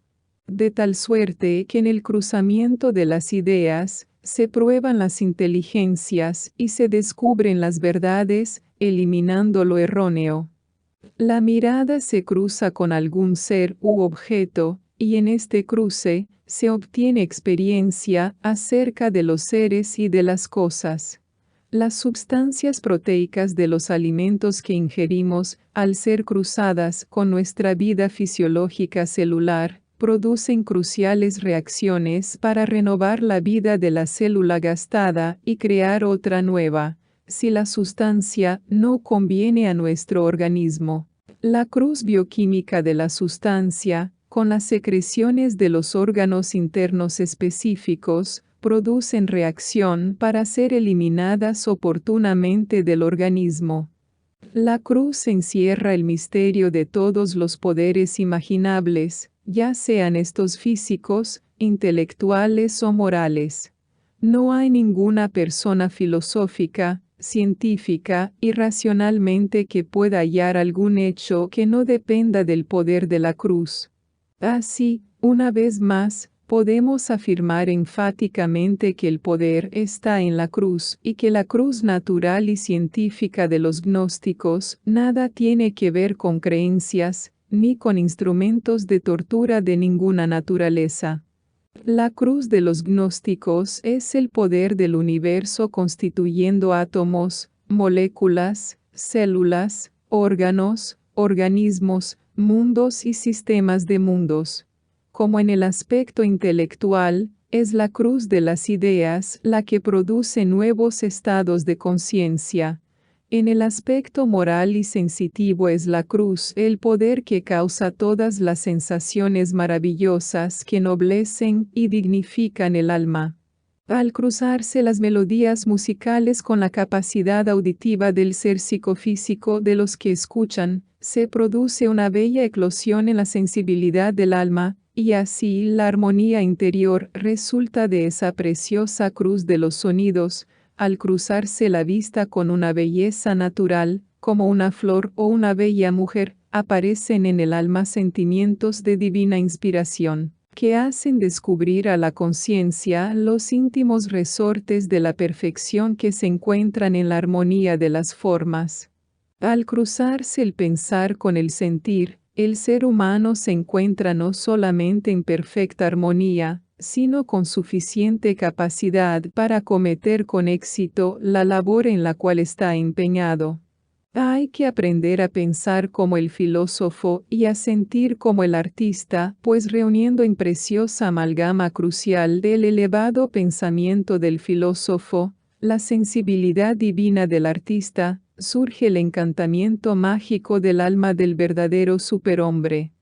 De tal suerte que en el cruzamiento de las ideas, se prueban las inteligencias y se descubren las verdades, eliminando lo erróneo. La mirada se cruza con algún ser u objeto, y en este cruce, se obtiene experiencia acerca de los seres y de las cosas. Las sustancias proteicas de los alimentos que ingerimos, al ser cruzadas con nuestra vida fisiológica celular, producen cruciales reacciones para renovar la vida de la célula gastada y crear otra nueva, si la sustancia no conviene a nuestro organismo. La cruz bioquímica de la sustancia, con las secreciones de los órganos internos específicos, producen reacción para ser eliminadas oportunamente del organismo. La cruz encierra el misterio de todos los poderes imaginables, ya sean estos físicos, intelectuales o morales. No hay ninguna persona filosófica, científica y racionalmente que pueda hallar algún hecho que no dependa del poder de la cruz. Así, una vez más, podemos afirmar enfáticamente que el poder está en la cruz y que la cruz natural y científica de los gnósticos nada tiene que ver con creencias, ni con instrumentos de tortura de ninguna naturaleza. La cruz de los gnósticos es el poder del universo constituyendo átomos, moléculas, células, órganos, organismos, mundos y sistemas de mundos. Como en el aspecto intelectual, es la cruz de las ideas la que produce nuevos estados de conciencia. En el aspecto moral y sensitivo es la cruz el poder que causa todas las sensaciones maravillosas que ennoblecen y dignifican el alma. Al cruzarse las melodías musicales con la capacidad auditiva del ser psicofísico de los que escuchan, se produce una bella eclosión en la sensibilidad del alma, y así la armonía interior resulta de esa preciosa cruz de los sonidos, al cruzarse la vista con una belleza natural, como una flor o una bella mujer, aparecen en el alma sentimientos de divina inspiración, que hacen descubrir a la conciencia los íntimos resortes de la perfección que se encuentran en la armonía de las formas. Al cruzarse el pensar con el sentir, el ser humano se encuentra no solamente en perfecta armonía, sino con suficiente capacidad para acometer con éxito la labor en la cual está empeñado. Hay que aprender a pensar como el filósofo y a sentir como el artista, pues reuniendo en preciosa amalgama crucial del elevado pensamiento del filósofo, la sensibilidad divina del artista, surge el encantamiento mágico del alma del verdadero superhombre.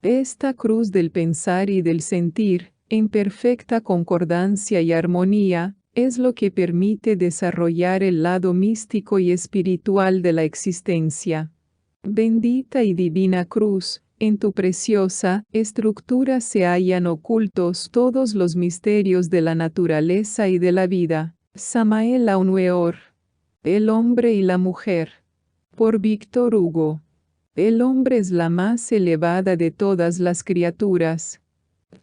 Esta cruz del pensar y del sentir, en perfecta concordancia y armonía, es lo que permite desarrollar el lado místico y espiritual de la existencia. Bendita y divina cruz, en tu preciosa estructura se hallan ocultos todos los misterios de la naturaleza y de la vida. Samael Aunueor. El hombre y la mujer. Por Víctor Hugo. El hombre es la más elevada de todas las criaturas.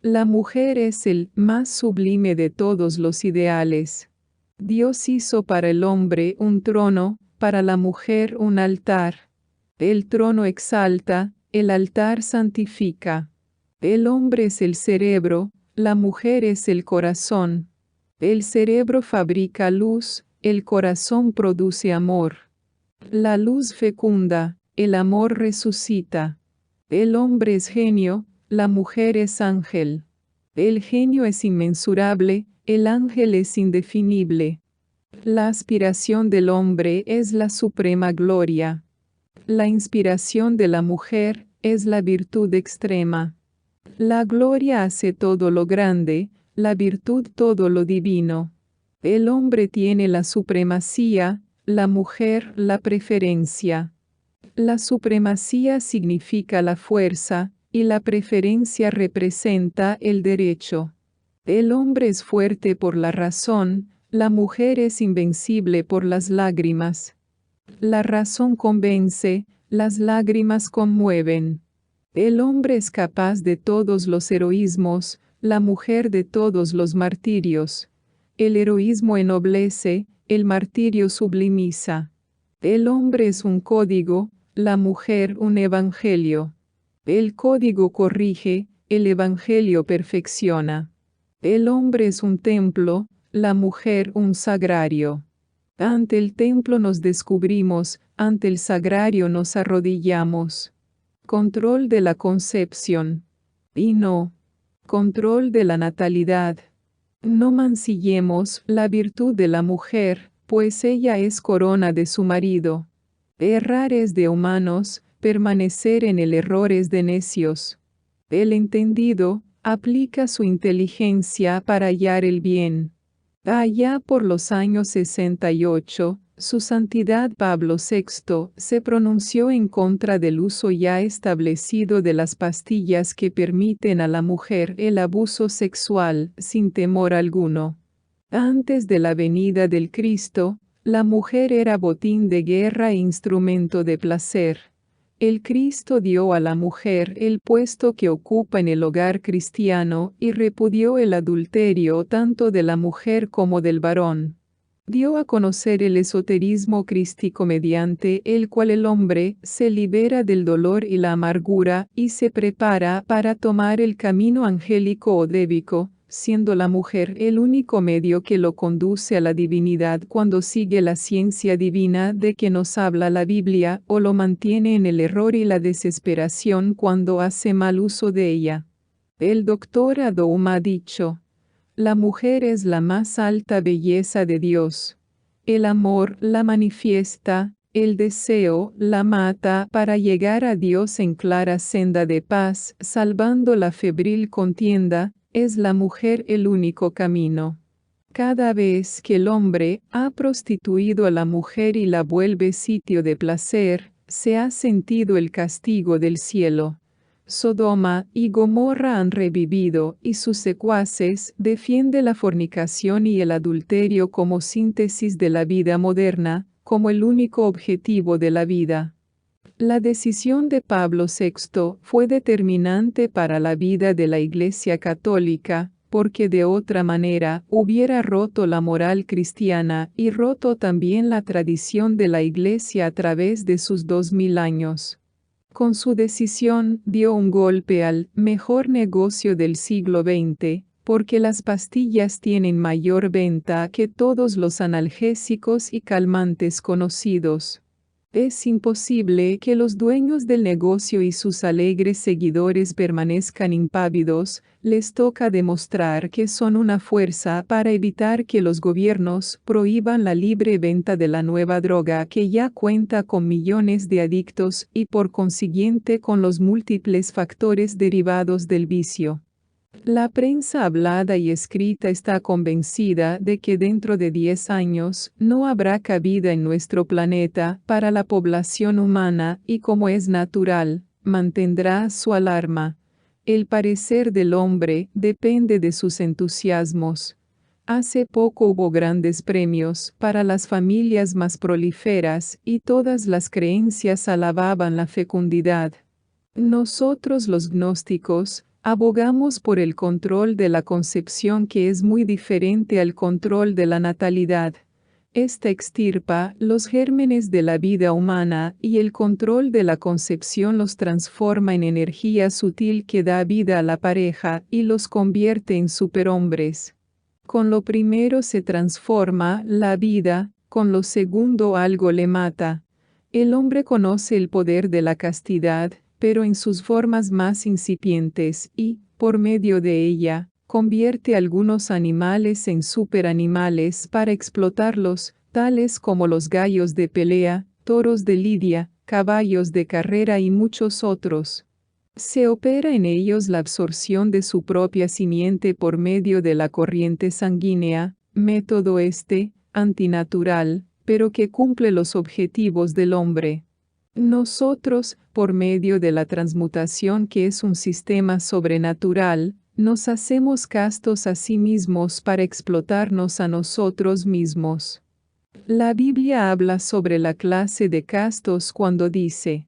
La mujer es el más sublime de todos los ideales. Dios hizo para el hombre un trono, para la mujer un altar. El trono exalta, el altar santifica. El hombre es el cerebro, la mujer es el corazón. El cerebro fabrica luz, el corazón produce amor. La luz fecunda, el amor resucita. El hombre es genio, la mujer es ángel. El genio es inmensurable, el ángel es indefinible. La aspiración del hombre es la suprema gloria. La inspiración de la mujer es la virtud extrema. La gloria hace todo lo grande, la virtud todo lo divino. El hombre tiene la supremacía, la mujer la preferencia. La supremacía significa la fuerza, y la preferencia representa el derecho. El hombre es fuerte por la razón, la mujer es invencible por las lágrimas. La razón convence, las lágrimas conmueven. El hombre es capaz de todos los heroísmos, la mujer de todos los martirios. El heroísmo ennoblece, el martirio sublimiza. El hombre es un código, la mujer un evangelio. El código corrige, el evangelio perfecciona. El hombre es un templo, la mujer un sagrario. Ante el templo nos descubrimos, ante el sagrario nos arrodillamos. Control de la concepción. Y no. Control de la natalidad. No mancillemos la virtud de la mujer, pues ella es corona de su marido. Errar es de humanos, permanecer en el error es de necios. El entendido aplica su inteligencia para hallar el bien. Allá por los años 68, su Santidad Pablo VI se pronunció en contra del uso ya establecido de las pastillas que permiten a la mujer el abuso sexual sin temor alguno. Antes de la venida del Cristo, la mujer era botín de guerra e instrumento de placer. El Cristo dio a la mujer el puesto que ocupa en el hogar cristiano y repudió el adulterio tanto de la mujer como del varón. Dio a conocer el esoterismo crístico mediante el cual el hombre se libera del dolor y la amargura y se prepara para tomar el camino angélico o débico, siendo la mujer el único medio que lo conduce a la divinidad cuando sigue la ciencia divina de que nos habla la Biblia o lo mantiene en el error y la desesperación cuando hace mal uso de ella. El doctor Adoum ha dicho: la mujer es la más alta belleza de Dios. El amor la manifiesta, el deseo la mata para llegar a Dios en clara senda de paz, salvando la febril contienda. Es la mujer el único camino. Cada vez que el hombre ha prostituido a la mujer y la vuelve sitio de placer, se ha sentido el castigo del cielo. Sodoma y Gomorra han revivido y sus secuaces defiende la fornicación y el adulterio como síntesis de la vida moderna, como el único objetivo de la vida. La decisión de Pablo VI fue determinante para la vida de la Iglesia Católica, porque de otra manera hubiera roto la moral cristiana y roto también la tradición de la Iglesia a través de sus 2000 años. Con su decisión dio un golpe al mejor negocio del siglo XX, porque las pastillas tienen mayor venta que todos los analgésicos y calmantes conocidos. Es imposible que los dueños del negocio y sus alegres seguidores permanezcan impávidos, les toca demostrar que son una fuerza para evitar que los gobiernos prohíban la libre venta de la nueva droga que ya cuenta con millones de adictos y por consiguiente con los múltiples factores derivados del vicio. La prensa hablada y escrita está convencida de que dentro de 10 años no habrá cabida en nuestro planeta para la población humana y como es natural, mantendrá su alarma. El parecer del hombre depende de sus entusiasmos. Hace poco hubo grandes premios para las familias más prolíferas y todas las creencias alababan la fecundidad. Nosotros los gnósticos, abogamos por el control de la concepción que es muy diferente al control de la natalidad. Esta extirpa los gérmenes de la vida humana y el control de la concepción los transforma en energía sutil que da vida a la pareja y los convierte en superhombres. Con lo primero se transforma la vida, con lo segundo algo le mata. El hombre conoce el poder de la castidad, pero en sus formas más incipientes y, por medio de ella, convierte algunos animales en superanimales para explotarlos, tales como los gallos de pelea, toros de lidia, caballos de carrera y muchos otros. Se opera en ellos la absorción de su propia simiente por medio de la corriente sanguínea, método antinatural, pero que cumple los objetivos del hombre. Nosotros, por medio de la transmutación que es un sistema sobrenatural, nos hacemos castos a sí mismos para explotarnos a nosotros mismos. La Biblia habla sobre la clase de castos cuando dice: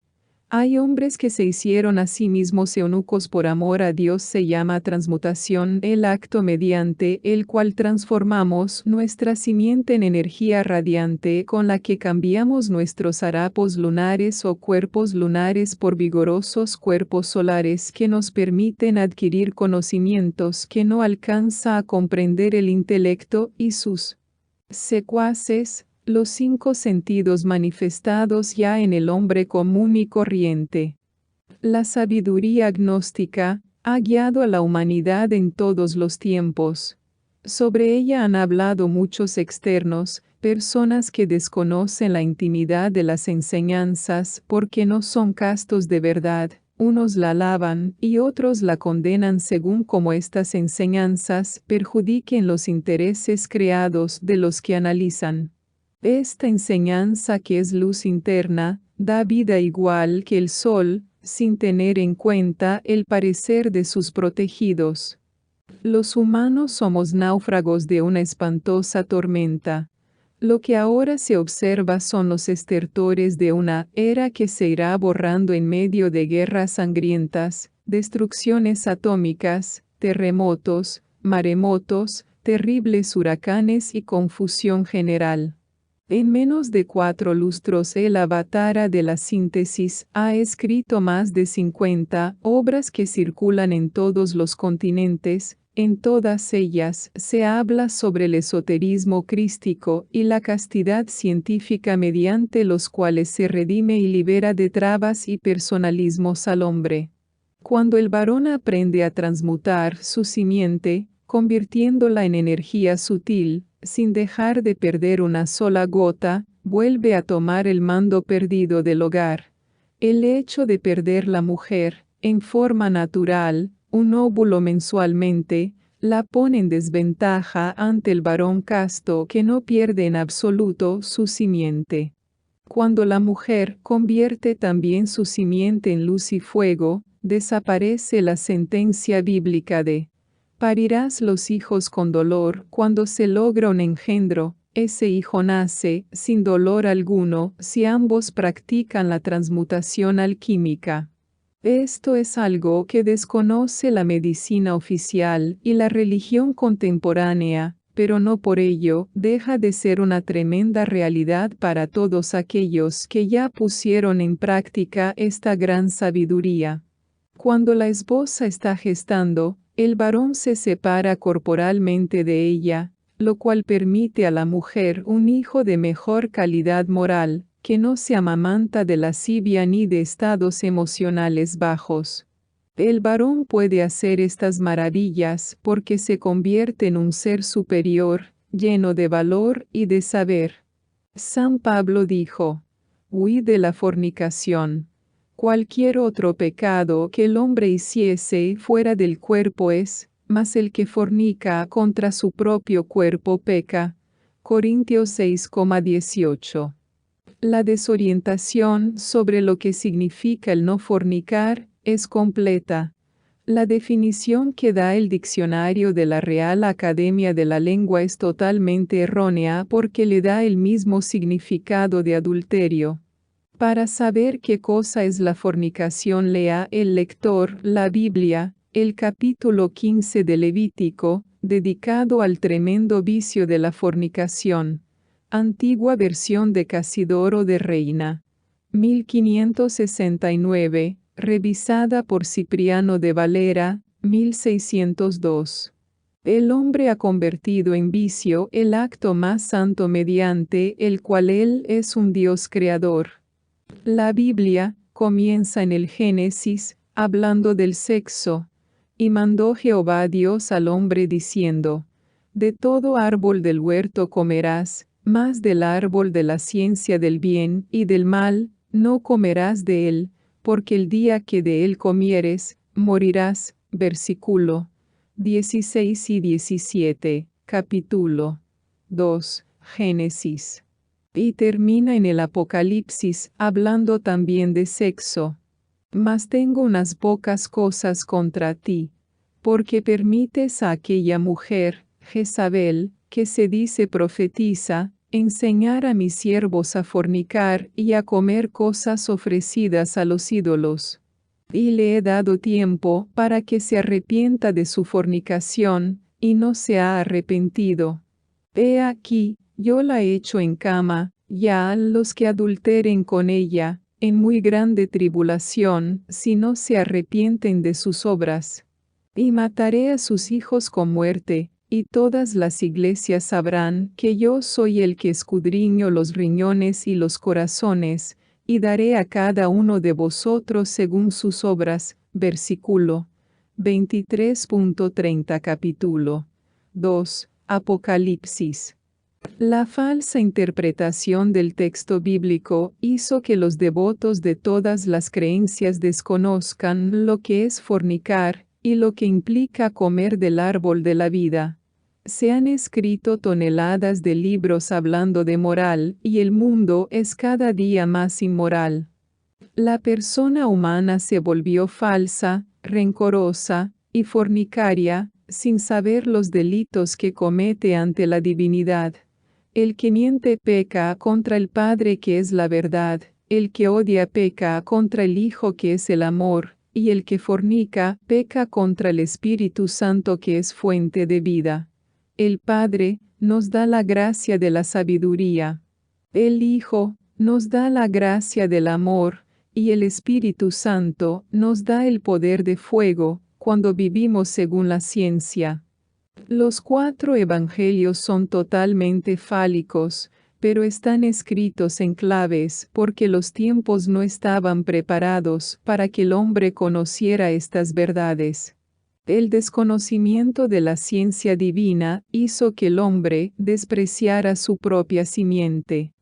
hay hombres que se hicieron a sí mismos eunucos por amor a Dios. Se llama transmutación el acto mediante el cual transformamos nuestra simiente en energía radiante con la que cambiamos nuestros harapos lunares o cuerpos lunares por vigorosos cuerpos solares que nos permiten adquirir conocimientos que no alcanza a comprender el intelecto y sus secuaces, los 5 sentidos manifestados ya en el hombre común y corriente. La sabiduría gnóstica ha guiado a la humanidad en todos los tiempos. Sobre ella han hablado muchos externos, personas que desconocen la intimidad de las enseñanzas porque no son castos de verdad. Unos la alaban y otros la condenan según como estas enseñanzas perjudiquen los intereses creados de los que analizan. Esta enseñanza que es luz interna, da vida igual que el sol, sin tener en cuenta el parecer de sus protegidos. Los humanos somos náufragos de una espantosa tormenta. Lo que ahora se observa son los estertores de una era que se irá borrando en medio de guerras sangrientas, destrucciones atómicas, terremotos, maremotos, terribles huracanes y confusión general. En menos de 4 lustros el Avatara de la síntesis ha escrito más de 50 obras que circulan en todos los continentes. En todas ellas se habla sobre el esoterismo crístico y la castidad científica mediante los cuales se redime y libera de trabas y personalismos al hombre. Cuando el varón aprende a transmutar su simiente, convirtiéndola en energía sutil, sin dejar de perder una sola gota, vuelve a tomar el mando perdido del hogar. El hecho de perder la mujer, en forma natural, un óvulo mensualmente, la pone en desventaja ante el varón casto que no pierde en absoluto su simiente. Cuando la mujer convierte también su simiente en luz y fuego, desaparece la sentencia bíblica de parirás los hijos con dolor. Cuando se logra un engendro, ese hijo nace sin dolor alguno si ambos practican la transmutación alquímica. Esto es algo que desconoce la medicina oficial y la religión contemporánea, pero no por ello deja de ser una tremenda realidad para todos aquellos que ya pusieron en práctica esta gran sabiduría. Cuando la esposa está gestando, el varón se separa corporalmente de ella, lo cual permite a la mujer un hijo de mejor calidad moral, que no se amamanta de lascivia ni de estados emocionales bajos. El varón puede hacer estas maravillas porque se convierte en un ser superior, lleno de valor y de saber. San Pablo dijo: «Huid de la fornicación. Cualquier otro pecado que el hombre hiciese fuera del cuerpo es, mas el que fornica contra su propio cuerpo peca». Corintios 6,18. La desorientación sobre lo que significa el no fornicar es completa. La definición que da el diccionario de la Real Academia de la Lengua es totalmente errónea porque le da el mismo significado de adulterio. Para saber qué cosa es la fornicación, lea el lector la Biblia, el capítulo 15 de Levítico, dedicado al tremendo vicio de la fornicación. Antigua versión de Casidoro de Reina. 1569, revisada por Cipriano de Valera, 1602. El hombre ha convertido en vicio el acto más santo mediante el cual él es un Dios creador. La Biblia comienza en el Génesis, hablando del sexo. Y mandó Jehová Dios al hombre diciendo: de todo árbol del huerto comerás, mas del árbol de la ciencia del bien y del mal, no comerás de él, porque el día que de él comieres, morirás. Versículo 16 y 17, capítulo 2, Génesis. Y termina en el Apocalipsis, hablando también de sexo. Mas tengo unas pocas cosas contra ti, porque permites a aquella mujer, Jezabel, que se dice profetiza, enseñar a mis siervos a fornicar y a comer cosas ofrecidas a los ídolos. Y le he dado tiempo para que se arrepienta de su fornicación, y no se ha arrepentido. He aquí, yo la echo en cama, ya a los que adulteren con ella, en muy grande tribulación, si no se arrepienten de sus obras. Y mataré a sus hijos con muerte, y todas las iglesias sabrán que yo soy el que escudriño los riñones y los corazones, y daré a cada uno de vosotros según sus obras. Versículo 23.30 capítulo 2, Apocalipsis. La falsa interpretación del texto bíblico hizo que los devotos de todas las creencias desconozcan lo que es fornicar y lo que implica comer del árbol de la vida. Se han escrito toneladas de libros hablando de moral y el mundo es cada día más inmoral. La persona humana se volvió falsa, rencorosa y fornicaria, sin saber los delitos que comete ante la divinidad. El que miente peca contra el Padre que es la verdad, el que odia peca contra el Hijo que es el amor, y el que fornica peca contra el Espíritu Santo que es fuente de vida. El Padre nos da la gracia de la sabiduría. El Hijo nos da la gracia del amor, y el Espíritu Santo nos da el poder de fuego, cuando vivimos según la ciencia. Los 4 evangelios son totalmente fálicos, pero están escritos en claves porque los tiempos no estaban preparados para que el hombre conociera estas verdades. El desconocimiento de la ciencia divina hizo que el hombre despreciara su propia simiente.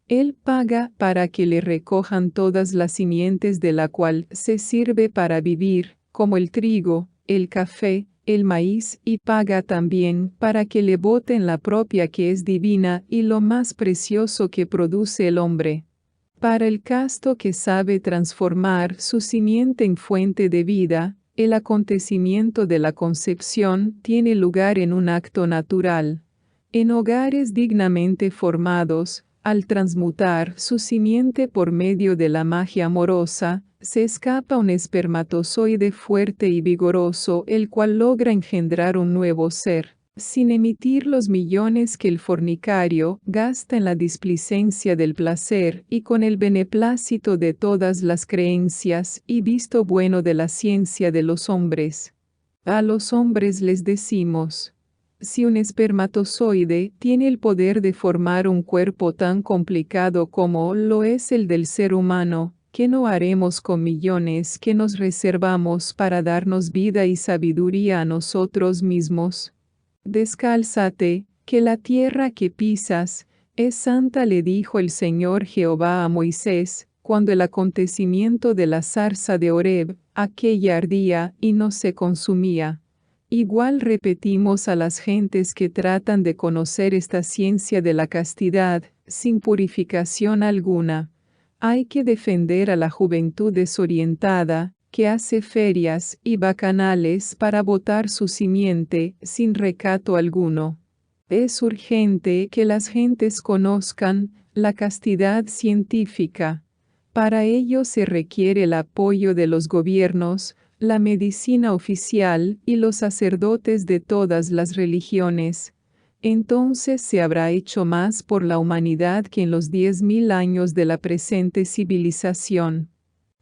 Él paga para que le recojan todas las simientes de la cual se sirve para vivir, como el trigo, el café, el maíz, y paga también para que le boten la propia que es divina y lo más precioso que produce el hombre. Para el casto que sabe transformar su simiente en fuente de vida, el acontecimiento de la concepción tiene lugar en un acto natural. En hogares dignamente formados, al transmutar su simiente por medio de la magia amorosa, se escapa un espermatozoide fuerte y vigoroso, el cual logra engendrar un nuevo ser, sin emitir los millones que el fornicario gasta en la displicencia del placer y con el beneplácito de todas las creencias y visto bueno de la ciencia de los hombres. A los hombres les decimos: Si un espermatozoide tiene el poder de formar un cuerpo tan complicado como lo es el del ser humano, ¿qué no haremos con millones que nos reservamos para darnos vida y sabiduría a nosotros mismos? Descálzate, que la tierra que pisas es santa, le dijo el Señor Jehová a Moisés, cuando el acontecimiento de la zarza de Horeb, aquella ardía y no se consumía. Igual repetimos a las gentes que tratan de conocer esta ciencia de la castidad, sin purificación alguna. Hay que defender a la juventud desorientada, que hace ferias y bacanales para botar su simiente, sin recato alguno. Es urgente que las gentes conozcan la castidad científica. Para ello se requiere el apoyo de los gobiernos, la medicina oficial y los sacerdotes de todas las religiones. Entonces se habrá hecho más por la humanidad que en los 10.000 años de la presente civilización.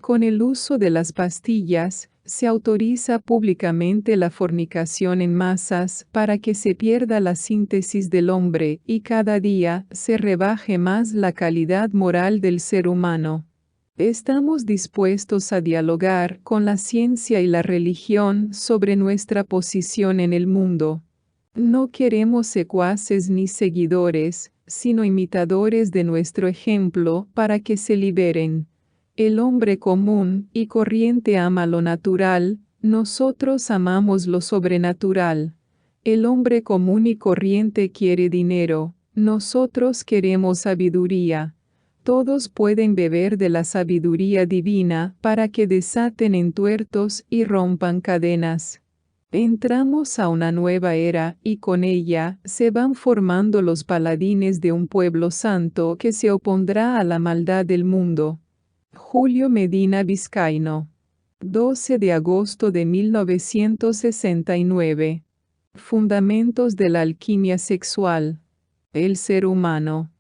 Con el uso de las pastillas, se autoriza públicamente la fornicación en masas para que se pierda la síntesis del hombre y cada día se rebaje más la calidad moral del ser humano. Estamos dispuestos a dialogar con la ciencia y la religión sobre nuestra posición en el mundo. No queremos secuaces ni seguidores, sino imitadores de nuestro ejemplo para que se liberen. El hombre común y corriente ama lo natural, nosotros amamos lo sobrenatural. El hombre común y corriente quiere dinero, nosotros queremos sabiduría. Todos pueden beber de la sabiduría divina para que desaten entuertos y rompan cadenas. Entramos a una nueva era y con ella se van formando los paladines de un pueblo santo que se opondrá a la maldad del mundo. Julio Medina Vizcaíno. 12 de agosto de 1969. Fundamentos de la alquimia sexual. El ser humano.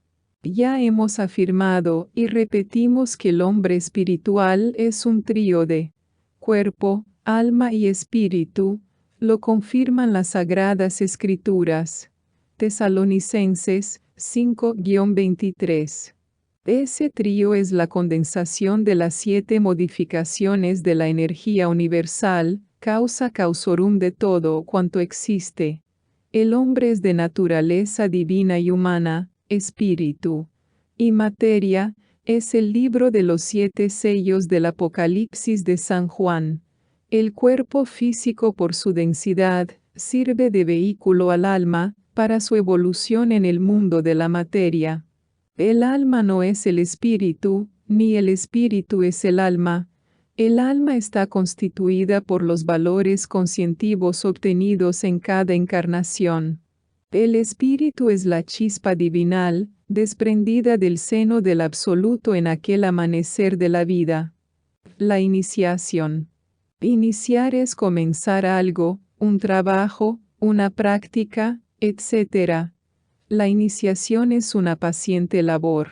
Ya hemos afirmado y repetimos que el hombre espiritual es un trío de cuerpo, alma y espíritu, lo confirman las Sagradas Escrituras. Tesalonicenses 5-23. Ese trío es la condensación de las 7 modificaciones de la energía universal, causa causorum de todo cuanto existe. El hombre es de naturaleza divina y humana, espíritu y materia, es el libro de los 7 sellos del Apocalipsis de San Juan. El cuerpo físico por su densidad, sirve de vehículo al alma, para su evolución en el mundo de la materia. El alma no es el espíritu, ni el espíritu es el alma. El alma está constituida por los valores conscientivos obtenidos en cada encarnación. El espíritu es la chispa divinal, desprendida del seno del absoluto en aquel amanecer de la vida. La iniciación. Iniciar es comenzar algo, un trabajo, una práctica, etc. La iniciación es una paciente labor.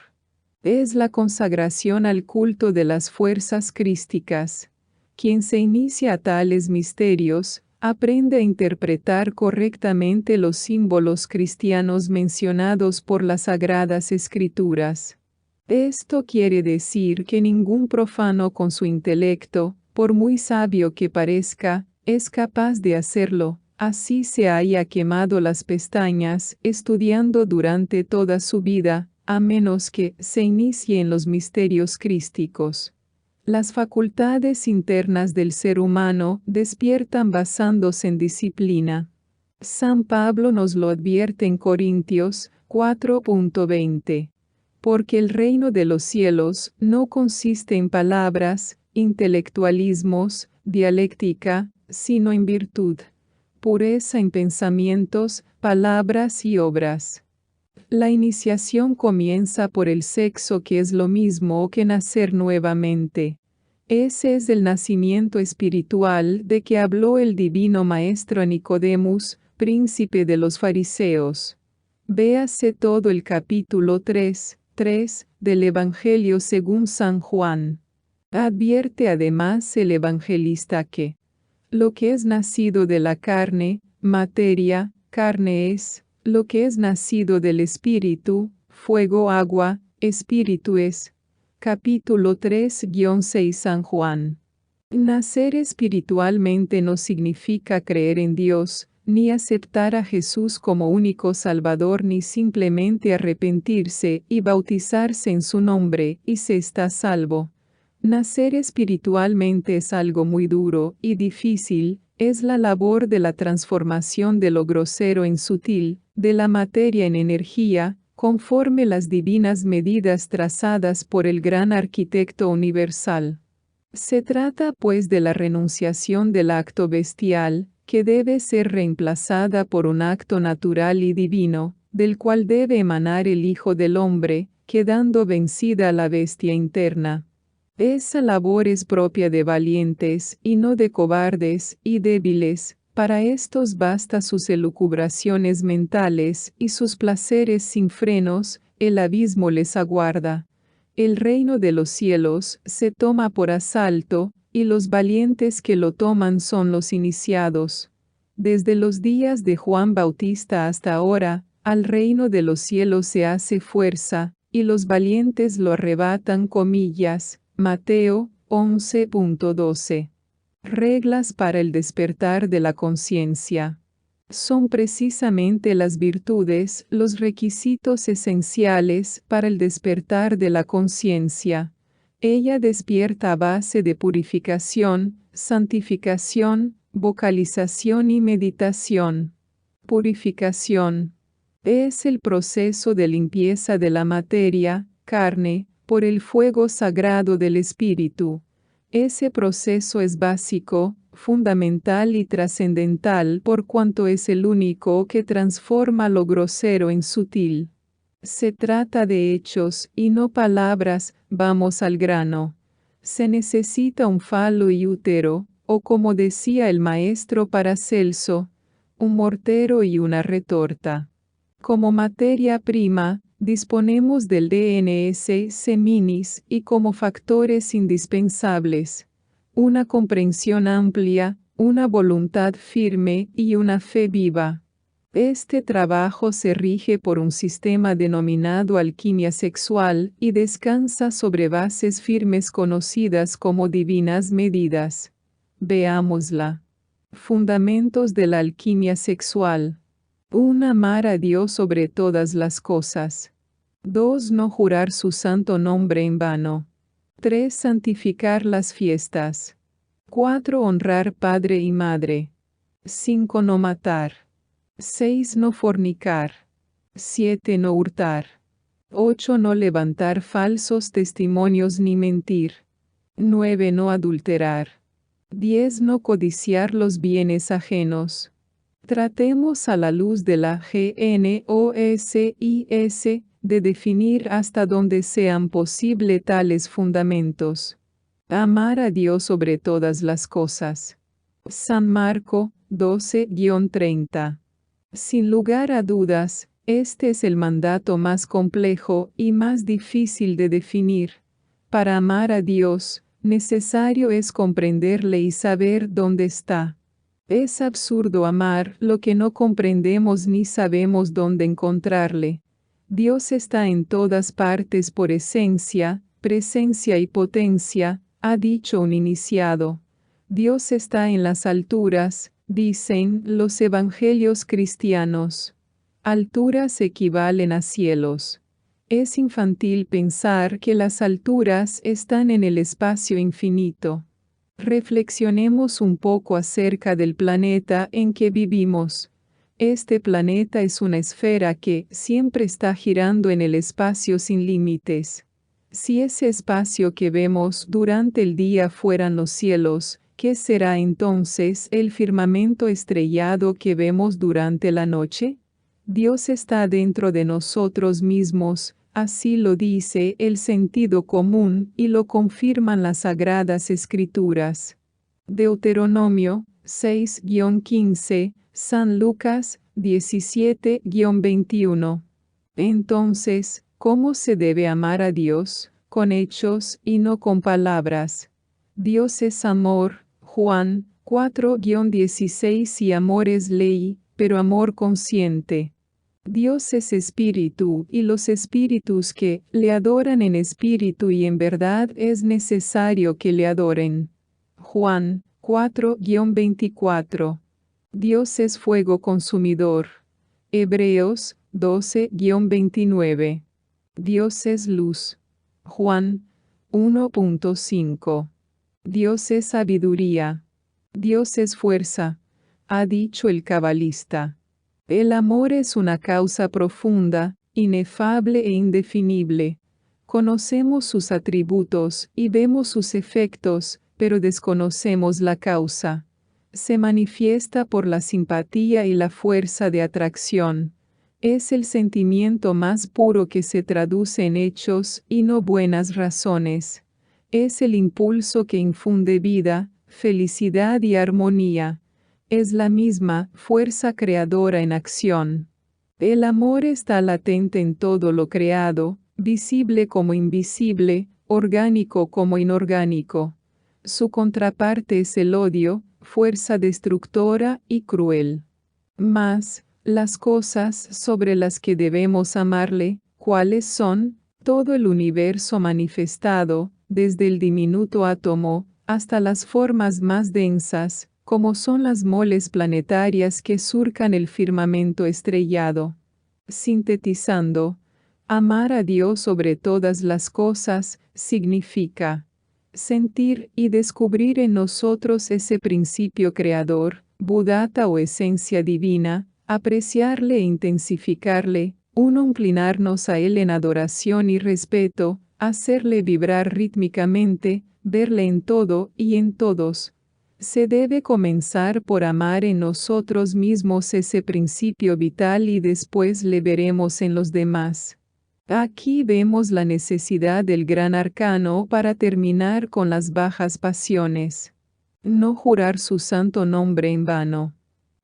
Es la consagración al culto de las fuerzas crísticas. Quien se inicia a tales misterios, aprende a interpretar correctamente los símbolos cristianos mencionados por las Sagradas Escrituras. Esto quiere decir que ningún profano con su intelecto, por muy sabio que parezca, es capaz de hacerlo, así se haya quemado las pestañas estudiando durante toda su vida, a menos que se inicie en los misterios crísticos. Las facultades internas del ser humano despiertan basándose en disciplina. San Pablo nos lo advierte en Corintios 4:20. Porque el reino de los cielos no consiste en palabras, intelectualismos, dialéctica, sino en virtud, pureza en pensamientos, palabras y obras. La iniciación comienza por el sexo, que es lo mismo que nacer nuevamente. Ese es el nacimiento espiritual de que habló el divino Maestro a Nicodemus, príncipe de los fariseos. Véase todo el capítulo 3 del Evangelio según San Juan. Advierte además el evangelista que lo que es nacido de la carne, materia, carne es, lo que es nacido del Espíritu, fuego, agua, Espíritu es. Capítulo 3-6 San Juan. Nacer espiritualmente no significa creer en Dios, ni aceptar a Jesús como único Salvador, ni simplemente arrepentirse y bautizarse en su nombre y se está salvo. Nacer espiritualmente es algo muy duro y difícil, es la labor de la transformación de lo grosero en sutil, de la materia en energía, conforme las divinas medidas trazadas por el gran arquitecto universal. Se trata pues de la renunciación del acto bestial, que debe ser reemplazada por un acto natural y divino, del cual debe emanar el Hijo del Hombre, quedando vencida la bestia interna. Esa labor es propia de valientes, y no de cobardes y débiles. Para estos basta sus elucubraciones mentales y sus placeres sin frenos, el abismo les aguarda. El reino de los cielos se toma por asalto, y los valientes que lo toman son los iniciados. Desde los días de Juan Bautista hasta ahora, al reino de los cielos se hace fuerza, y los valientes lo arrebatan. Mateo 11.12. Reglas para el despertar de la conciencia. Son precisamente las virtudes los requisitos esenciales para el despertar de la conciencia. Ella despierta a base de purificación, santificación, vocalización y meditación. Purificación. Es el proceso de limpieza de la materia, carne, por el fuego sagrado del Espíritu. Ese proceso es básico, fundamental y trascendental por cuanto es el único que transforma lo grosero en sutil. Se trata de hechos y no palabras, vamos al grano. Se necesita un falo y útero, o como decía el maestro Paracelso, un mortero y una retorta. Como materia prima, disponemos del DNS seminis y como factores indispensables, una comprensión amplia, una voluntad firme y una fe viva. Este trabajo se rige por un sistema denominado alquimia sexual y descansa sobre bases firmes conocidas como divinas medidas. Veámosla. Fundamentos de la alquimia sexual. 1. Amar a Dios sobre todas las cosas. 2. No jurar su santo nombre en vano. 3. Santificar las fiestas. 4. Honrar padre y madre. 5. No matar. 6. No fornicar. 7. No hurtar. 8. No levantar falsos testimonios ni mentir. 9. No adulterar. 10. No codiciar los bienes ajenos. Tratemos a la luz de la GNOSIS de definir hasta donde sean posibles tales fundamentos. Amar a Dios sobre todas las cosas. San Marco 12-30. Sin lugar a dudas, este es el mandato más complejo y más difícil de definir. Para amar a Dios, necesario es comprenderle y saber dónde está. Es absurdo amar lo que no comprendemos ni sabemos dónde encontrarle. Dios está en todas partes por esencia, presencia y potencia, ha dicho un iniciado. Dios está en las alturas, dicen los evangelios cristianos. Alturas equivalen a cielos. Es infantil pensar que las alturas están en el espacio infinito. Reflexionemos un poco acerca del planeta en que vivimos. Este planeta es una esfera que siempre está girando en el espacio sin límites. Si ese espacio que vemos durante el día fueran los cielos, ¿qué será entonces el firmamento estrellado que vemos durante la noche? Dios está dentro de nosotros mismos. Así lo dice el sentido común y lo confirman las sagradas escrituras. Deuteronomio 6-15, San Lucas 17-21. Entonces, ¿cómo se debe amar a Dios? Con hechos y no con palabras. Dios es amor. Juan 4-16 y amor es ley. pero amor consciente. Dios es espíritu, y los espíritus que le adoran en espíritu y en verdad es necesario que le adoren. Juan 4-24. Dios es fuego consumidor. Hebreos 12-29. Dios es luz. Juan 1.5. Dios es sabiduría. Dios es fuerza, ha dicho el cabalista. El amor es una causa profunda, inefable e indefinible. Conocemos sus atributos y vemos sus efectos, pero desconocemos la causa. Se manifiesta por la simpatía y la fuerza de atracción. Es el sentimiento más puro que se traduce en hechos y no buenas razones. Es el impulso que infunde vida, felicidad y armonía. Es la misma fuerza creadora en acción. El amor está latente en todo lo creado, visible como invisible, orgánico como inorgánico. Su contraparte es el odio, fuerza destructora y cruel. Mas, las cosas sobre las que debemos amarle, ¿cuáles son? Todo el universo manifestado, desde el diminuto átomo, hasta las formas más densas, como son las moles planetarias que surcan el firmamento estrellado. Sintetizando, amar a Dios sobre todas las cosas significa sentir y descubrir en nosotros ese principio creador, Buddhata o esencia divina, apreciarle e intensificarle, inclinarnos a él en adoración y respeto, hacerle vibrar rítmicamente, verle en todo y en todos. Se debe comenzar por amar en nosotros mismos ese principio vital y después le veremos en los demás. Aquí vemos la necesidad del gran arcano para terminar con las bajas pasiones. No jurar su santo nombre en vano.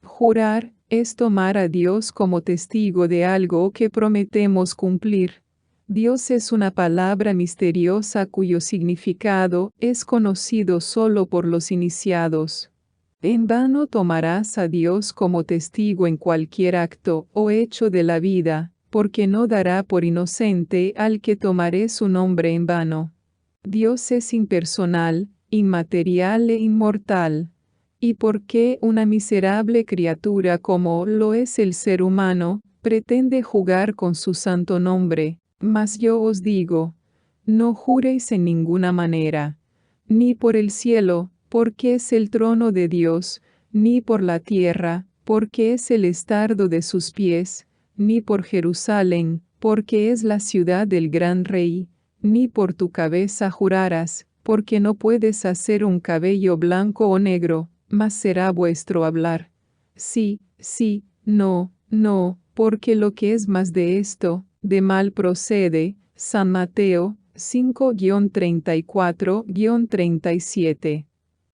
Jurar es tomar a Dios como testigo de algo que prometemos cumplir. Dios es una palabra misteriosa cuyo significado es conocido solo por los iniciados. En vano tomarás a Dios como testigo en cualquier acto o hecho de la vida, porque no dará por inocente al que tomaré su nombre en vano. Dios es impersonal, inmaterial e inmortal. ¿Y por qué una miserable criatura como lo es el ser humano, pretende jugar con su santo nombre? Mas yo os digo, no juréis en ninguna manera, ni por el cielo, porque es el trono de Dios, ni por la tierra, porque es el estardo de sus pies, ni por Jerusalén, porque es la ciudad del gran rey, ni por tu cabeza jurarás, porque no puedes hacer un cabello blanco o negro, mas será vuestro hablar. Sí, sí, no, no, porque lo que es más de esto, de mal procede. San Mateo 5-34-37.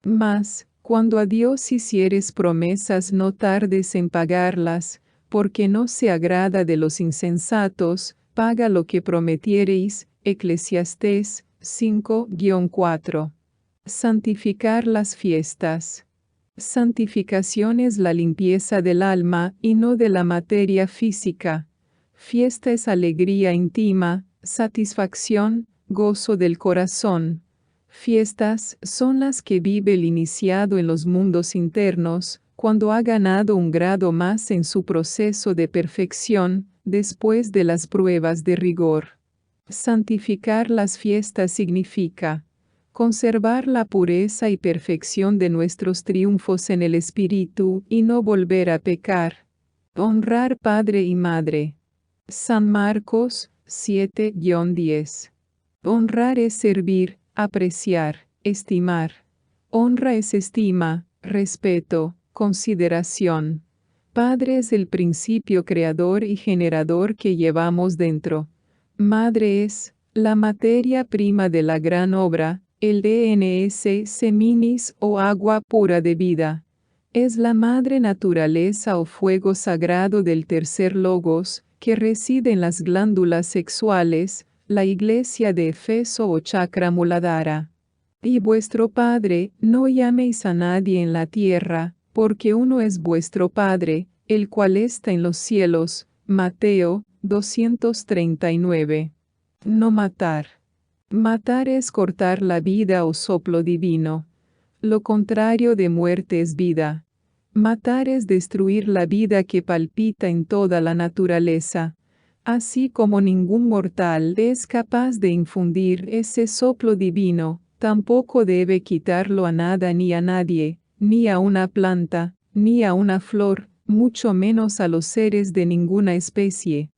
Mas, cuando a Dios hicieres promesas no tardes en pagarlas, porque no se agrada de los insensatos, paga lo que prometiereis. Eclesiastés 5-4. Santificar las fiestas. Santificación es la limpieza del alma y no de la materia física. Fiesta es alegría íntima, satisfacción, gozo del corazón. Fiestas son las que vive el iniciado en los mundos internos, cuando ha ganado un grado más en su proceso de perfección, después de las pruebas de rigor. Santificar las fiestas significa conservar la pureza y perfección de nuestros triunfos en el espíritu y no volver a pecar. Honrar padre y madre. San Marcos 7-10. Honrar es servir, apreciar, estimar. Honra es estima, respeto, consideración. Padre es el principio creador y generador que llevamos dentro. Madre es la materia prima de la gran obra, el DNS seminis o agua pura de vida. Es la madre naturaleza o fuego sagrado del tercer logos, que reside en las glándulas sexuales, la iglesia de Efeso o chakra muladhara. Y vuestro Padre, no llaméis a nadie en la tierra, porque uno es vuestro Padre, el cual está en los cielos. Mateo 239. No matar. Matar es cortar la vida o soplo divino. Lo contrario de muerte es vida. Matar es destruir la vida que palpita en toda la naturaleza. Así como ningún mortal es capaz de infundir ese soplo divino, tampoco debe quitarlo a nada ni a nadie, ni a una planta, ni a una flor, mucho menos a los seres de ninguna especie.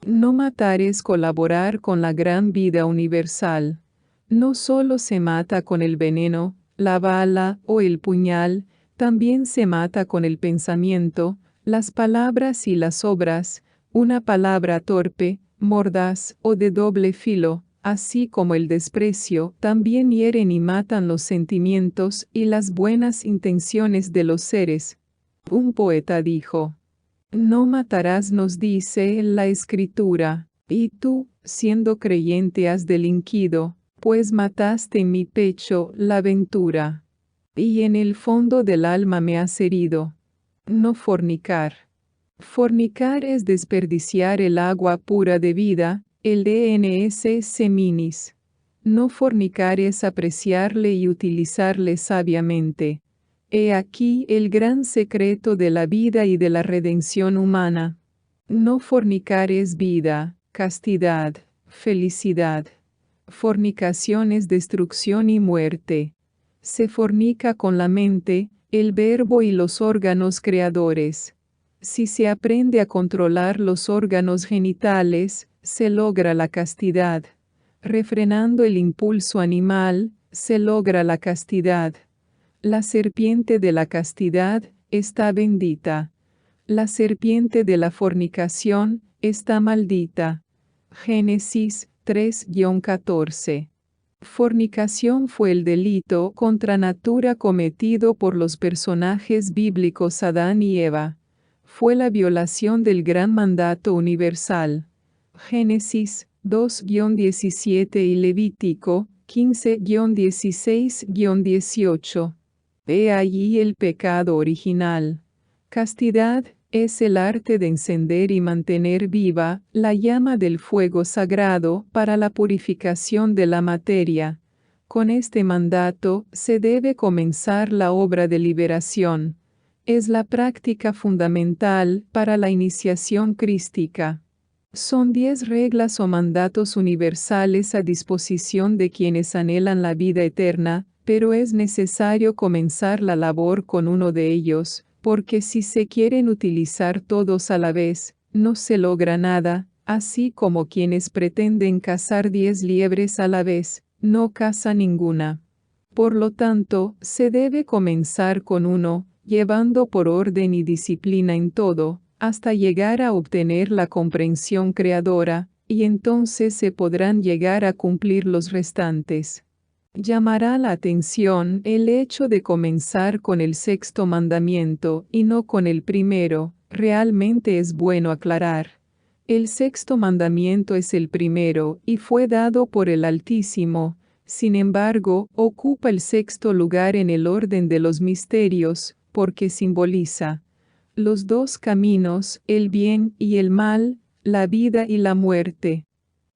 No matar es colaborar con la gran vida universal. No solo se mata con el veneno, la bala o el puñal, también se mata con el pensamiento, las palabras y las obras, una palabra torpe, mordaz o de doble filo, así como el desprecio, también hieren y matan los sentimientos y las buenas intenciones de los seres. Un poeta dijo: no matarás, nos dice la Escritura, y tú, siendo creyente, has delinquido, pues mataste en mi pecho la ventura. Y en el fondo del alma me has herido. No fornicar. Fornicar es desperdiciar el agua pura de vida, el DNS seminis. No fornicar es apreciarle y utilizarle sabiamente. He aquí el gran secreto de la vida y de la redención humana. No fornicar es vida, castidad, felicidad. Fornicación es destrucción y muerte. Se fornica con la mente, el verbo y los órganos creadores. Si se aprende a controlar los órganos genitales, se logra la castidad. Refrenando el impulso animal, se logra la castidad. La serpiente de la castidad está bendita. La serpiente de la fornicación está maldita. Génesis 3-14. Fornicación fue el delito contra natura cometido por los personajes bíblicos Adán y Eva. Fue la violación del gran mandato universal. Génesis 2-17 y Levítico 15-16-18. He allí el pecado original. Castidad es el arte de encender y mantener viva la llama del fuego sagrado para la purificación de la materia. Con este mandato se debe comenzar la obra de liberación. Es la práctica fundamental para la iniciación crística. Son 10 reglas o mandatos universales a disposición de quienes anhelan la vida eterna, pero es necesario comenzar la labor con uno de ellos, porque si se quieren utilizar todos a la vez, no se logra nada, así como quienes pretenden cazar 10 liebres a la vez, no caza ninguna. Por lo tanto, se debe comenzar con uno, llevando por orden y disciplina en todo, hasta llegar a obtener la comprensión creadora, y entonces se podrán llegar a cumplir los restantes. Llamará la atención el hecho de comenzar con el 6º mandamiento y no con el primero. Realmente es bueno aclarar. El 6º mandamiento es el primero y fue dado por el Altísimo. Sin embargo, ocupa el 6º lugar en el orden de los misterios, porque simboliza los 2 caminos, el bien y el mal, la vida y la muerte.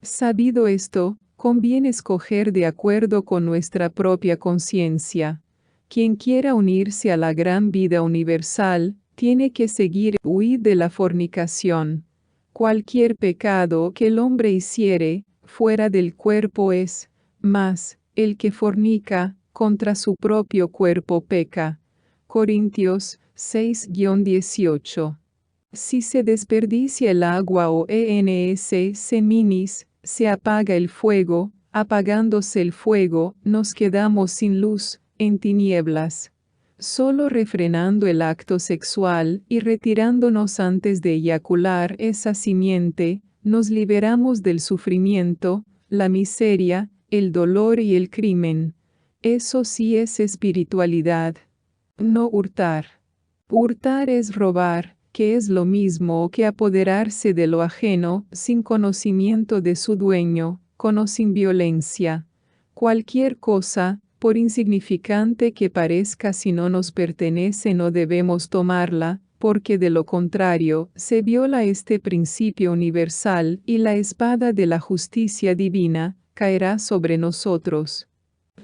Sabido esto, conviene escoger de acuerdo con nuestra propia conciencia. Quien quiera unirse a la gran vida universal, tiene que seguir huir de la fornicación. Cualquier pecado que el hombre hiciere, fuera del cuerpo es, mas, el que fornica, contra su propio cuerpo peca. Corintios 6-18. Si se desperdicia el agua o ENS seminis, se apaga el fuego, apagándose el fuego, nos quedamos sin luz, en tinieblas. Solo refrenando el acto sexual y retirándonos antes de eyacular esa simiente, nos liberamos del sufrimiento, la miseria, el dolor y el crimen. Eso sí es espiritualidad. No hurtar. Hurtar es robar, que es lo mismo que apoderarse de lo ajeno sin conocimiento de su dueño, con o sin violencia. Cualquier cosa, por insignificante que parezca, si no nos pertenece no debemos tomarla, porque de lo contrario, se viola este principio universal y la espada de la justicia divina caerá sobre nosotros.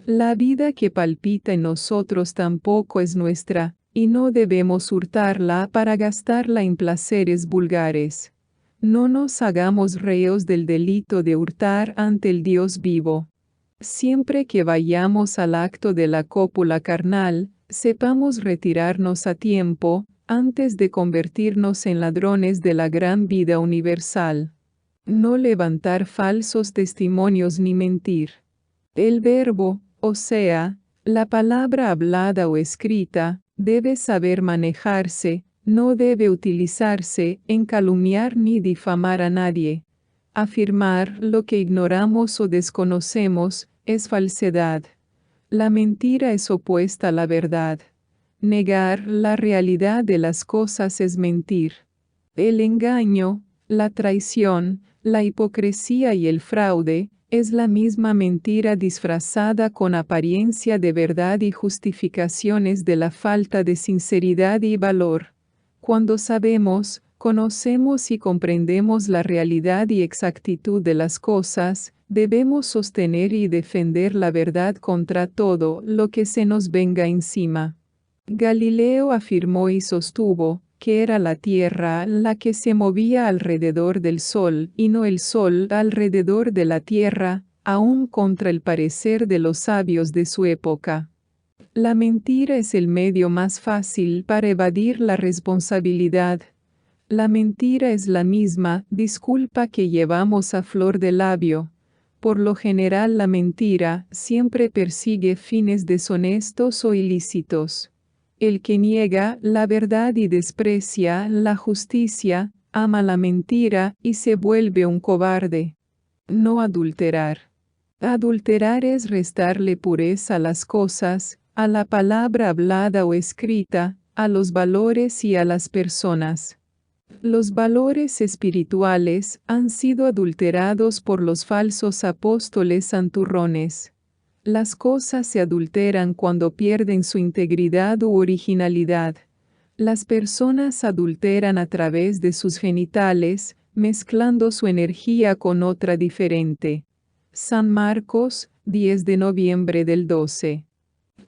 La vida que palpita en nosotros tampoco es nuestra, y no debemos hurtarla para gastarla en placeres vulgares. No nos hagamos reos del delito de hurtar ante el Dios vivo. Siempre que vayamos al acto de la cópula carnal, sepamos retirarnos a tiempo, antes de convertirnos en ladrones de la gran vida universal. No levantar falsos testimonios ni mentir. El verbo, o sea, la palabra hablada o escrita, debe saber manejarse, no debe utilizarse en calumniar ni difamar a nadie. Afirmar lo que ignoramos o desconocemos es falsedad. La mentira es opuesta a la verdad. Negar la realidad de las cosas es mentir. El engaño, la traición, la hipocresía y el fraude es la misma mentira disfrazada con apariencia de verdad y justificaciones de la falta de sinceridad y valor. Cuando sabemos, conocemos y comprendemos la realidad y exactitud de las cosas, debemos sostener y defender la verdad contra todo lo que se nos venga encima. Galileo afirmó y sostuvo que era la Tierra la que se movía alrededor del Sol y no el Sol alrededor de la Tierra, aun contra el parecer de los sabios de su época. La mentira es el medio más fácil para evadir la responsabilidad. La mentira es la misma disculpa que llevamos a flor de labio. Por lo general la mentira siempre persigue fines deshonestos o ilícitos. El que niega la verdad y desprecia la justicia, ama la mentira y se vuelve un cobarde. No adulterar. Adulterar es restarle pureza a las cosas, a la palabra hablada o escrita, a los valores y a las personas. Los valores espirituales han sido adulterados por los falsos apóstoles santurrones. Las cosas se adulteran cuando pierden su integridad u originalidad. Las personas adulteran a través de sus genitales, mezclando su energía con otra diferente. San Marcos, 10 de noviembre del 12.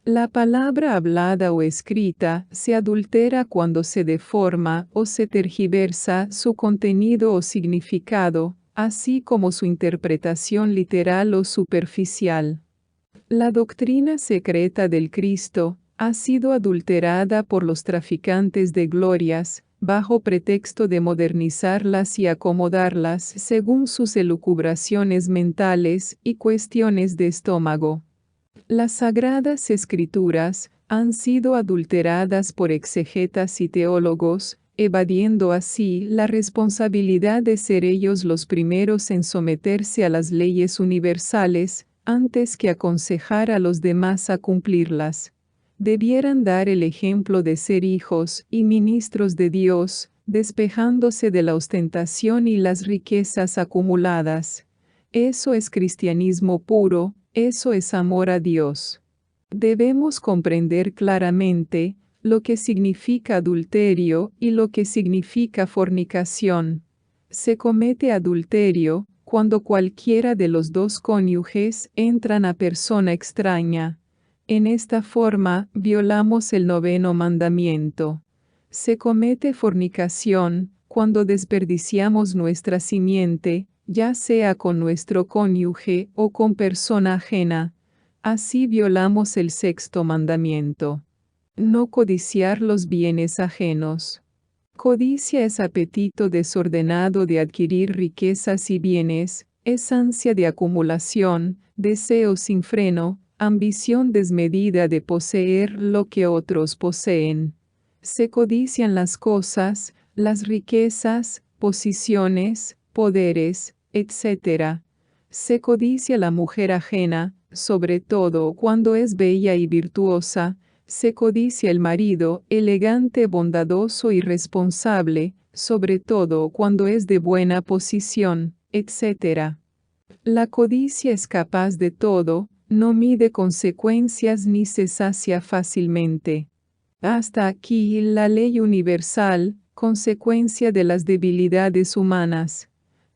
La palabra hablada o escrita se adultera cuando se deforma o se tergiversa su contenido o significado, así como su interpretación literal o superficial. La doctrina secreta del Cristo ha sido adulterada por los traficantes de glorias, bajo pretexto de modernizarlas y acomodarlas según sus elucubraciones mentales y cuestiones de estómago. Las sagradas escrituras han sido adulteradas por exegetas y teólogos, evadiendo así la responsabilidad de ser ellos los primeros en someterse a las leyes universales, antes que aconsejar a los demás a cumplirlas. Debieran dar el ejemplo de ser hijos y ministros de Dios, despejándose de la ostentación y las riquezas acumuladas. Eso es cristianismo puro, eso es amor a Dios. Debemos comprender claramente lo que significa adulterio y lo que significa fornicación. Se comete adulterio cuando cualquiera de los dos cónyuges entran a persona extraña. En esta forma violamos el 9º mandamiento. Se comete fornicación cuando desperdiciamos nuestra simiente, ya sea con nuestro cónyuge o con persona ajena. Así violamos el 6º mandamiento. No codiciar los bienes ajenos. Codicia es apetito desordenado de adquirir riquezas y bienes, es ansia de acumulación, deseo sin freno, ambición desmedida de poseer lo que otros poseen. Se codician las cosas, las riquezas, posiciones, poderes, etc. Se codicia la mujer ajena, sobre todo cuando es bella y virtuosa. Se codicia el marido, elegante, bondadoso y responsable, sobre todo cuando es de buena posición, etc. La codicia es capaz de todo, no mide consecuencias ni se sacia fácilmente. Hasta aquí la ley universal, consecuencia de las debilidades humanas.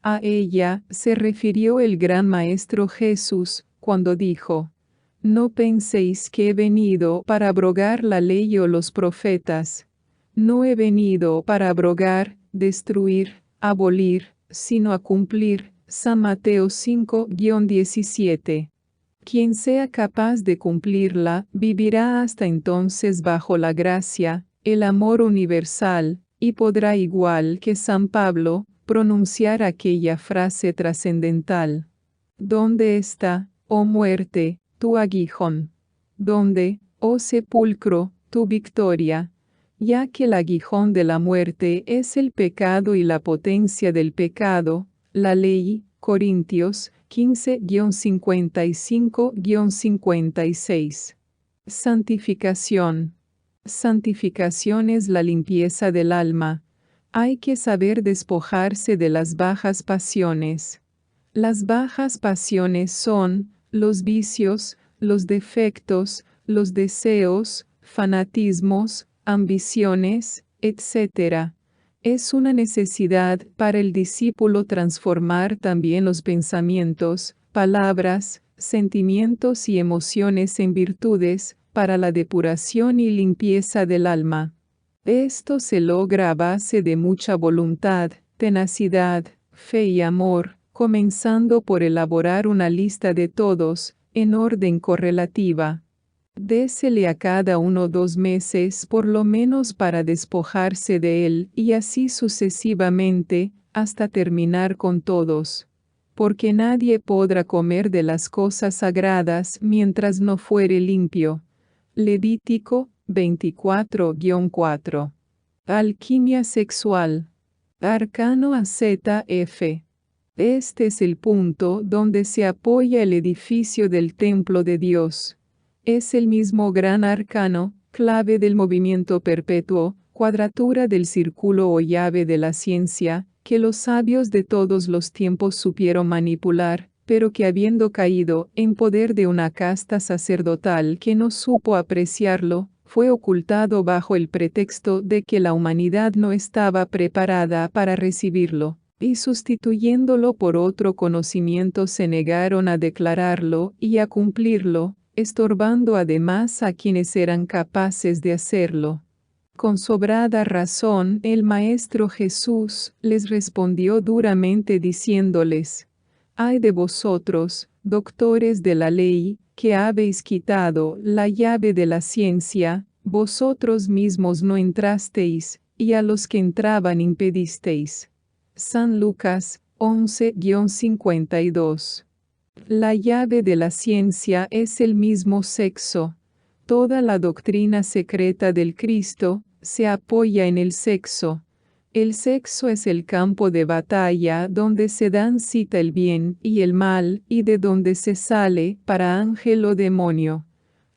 A ella se refirió el gran Maestro Jesús, cuando dijo: No penséis que he venido para abrogar la ley o los profetas. No he venido para abrogar, destruir, abolir, sino a cumplir. San Mateo 5-17. Quien sea capaz de cumplirla, vivirá hasta entonces bajo la gracia, el amor universal, y podrá, igual que San Pablo, pronunciar aquella frase trascendental: ¿Dónde está, oh muerte, tu aguijón? ¿Dónde, oh sepulcro, tu victoria? Ya que el aguijón de la muerte es el pecado y la potencia del pecado, la ley, Corintios 15-55-56. Santificación. Santificación es la limpieza del alma. Hay que saber despojarse de las bajas pasiones. Las bajas pasiones son los vicios, los defectos, los deseos, fanatismos, ambiciones, etc. Es una necesidad para el discípulo transformar también los pensamientos, palabras, sentimientos y emociones en virtudes, para la depuración y limpieza del alma. Esto se logra a base de mucha voluntad, tenacidad, fe y amor, comenzando por elaborar una lista de todos, en orden correlativa. Désele a cada uno 2 meses por lo menos para despojarse de él, y así sucesivamente, hasta terminar con todos. Porque nadie podrá comer de las cosas sagradas mientras no fuere limpio. Levítico 24-4. Alquimia sexual. Arcano AZF. Este es el punto donde se apoya el edificio del templo de Dios. Es el mismo gran arcano, clave del movimiento perpetuo, cuadratura del círculo o llave de la ciencia, que los sabios de todos los tiempos supieron manipular, pero que habiendo caído en poder de una casta sacerdotal que no supo apreciarlo, fue ocultado bajo el pretexto de que la humanidad no estaba preparada para recibirlo, y sustituyéndolo por otro conocimiento se negaron a declararlo y a cumplirlo, estorbando además a quienes eran capaces de hacerlo. Con sobrada razón el Maestro Jesús les respondió duramente diciéndoles: Ay de vosotros, doctores de la ley, que habéis quitado la llave de la ciencia, vosotros mismos no entrasteis, y a los que entraban impedisteis. San Lucas 11-52. La llave de la ciencia es el mismo sexo. Toda la doctrina secreta del Cristo se apoya en el sexo. El sexo es el campo de batalla donde se dan cita el bien y el mal y de donde se sale para ángel o demonio.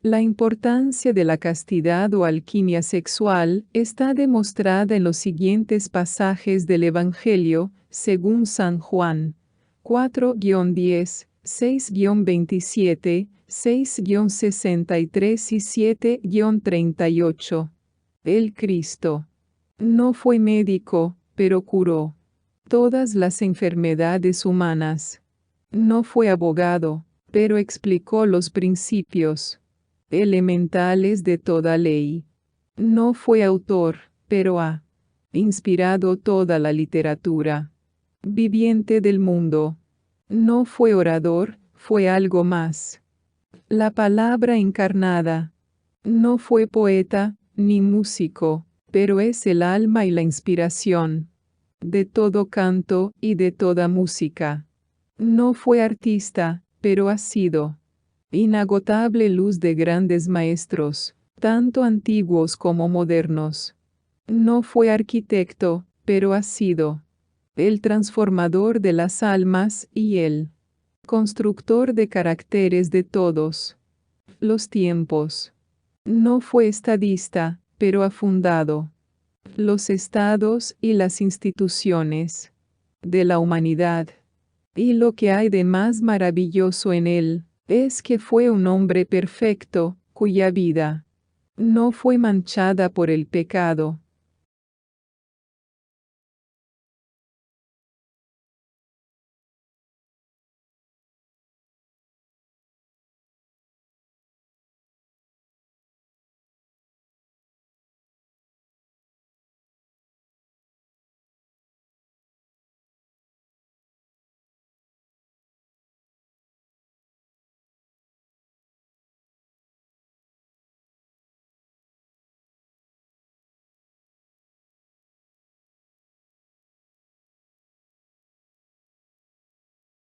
La importancia de la castidad o alquimia sexual está demostrada en los siguientes pasajes del Evangelio, según San Juan 4-10. 6-27, 6-63 y 7-38. El Cristo no fue médico, pero curó todas las enfermedades humanas. No fue abogado, pero explicó los principios elementales de toda ley. No fue autor, pero ha inspirado toda la literatura viviente del mundo. No fue orador, fue algo más. La palabra encarnada. No fue poeta, ni músico, pero es el alma y la inspiración de todo canto y de toda música. No fue artista, pero ha sido inagotable luz de grandes maestros, tanto antiguos como modernos. No fue arquitecto, pero ha sido el transformador de las almas y el constructor de caracteres de todos los tiempos. No fue estadista, pero ha fundado los estados y las instituciones de la humanidad. Y lo que hay de más maravilloso en él es que fue un hombre perfecto, cuya vida no fue manchada por el pecado.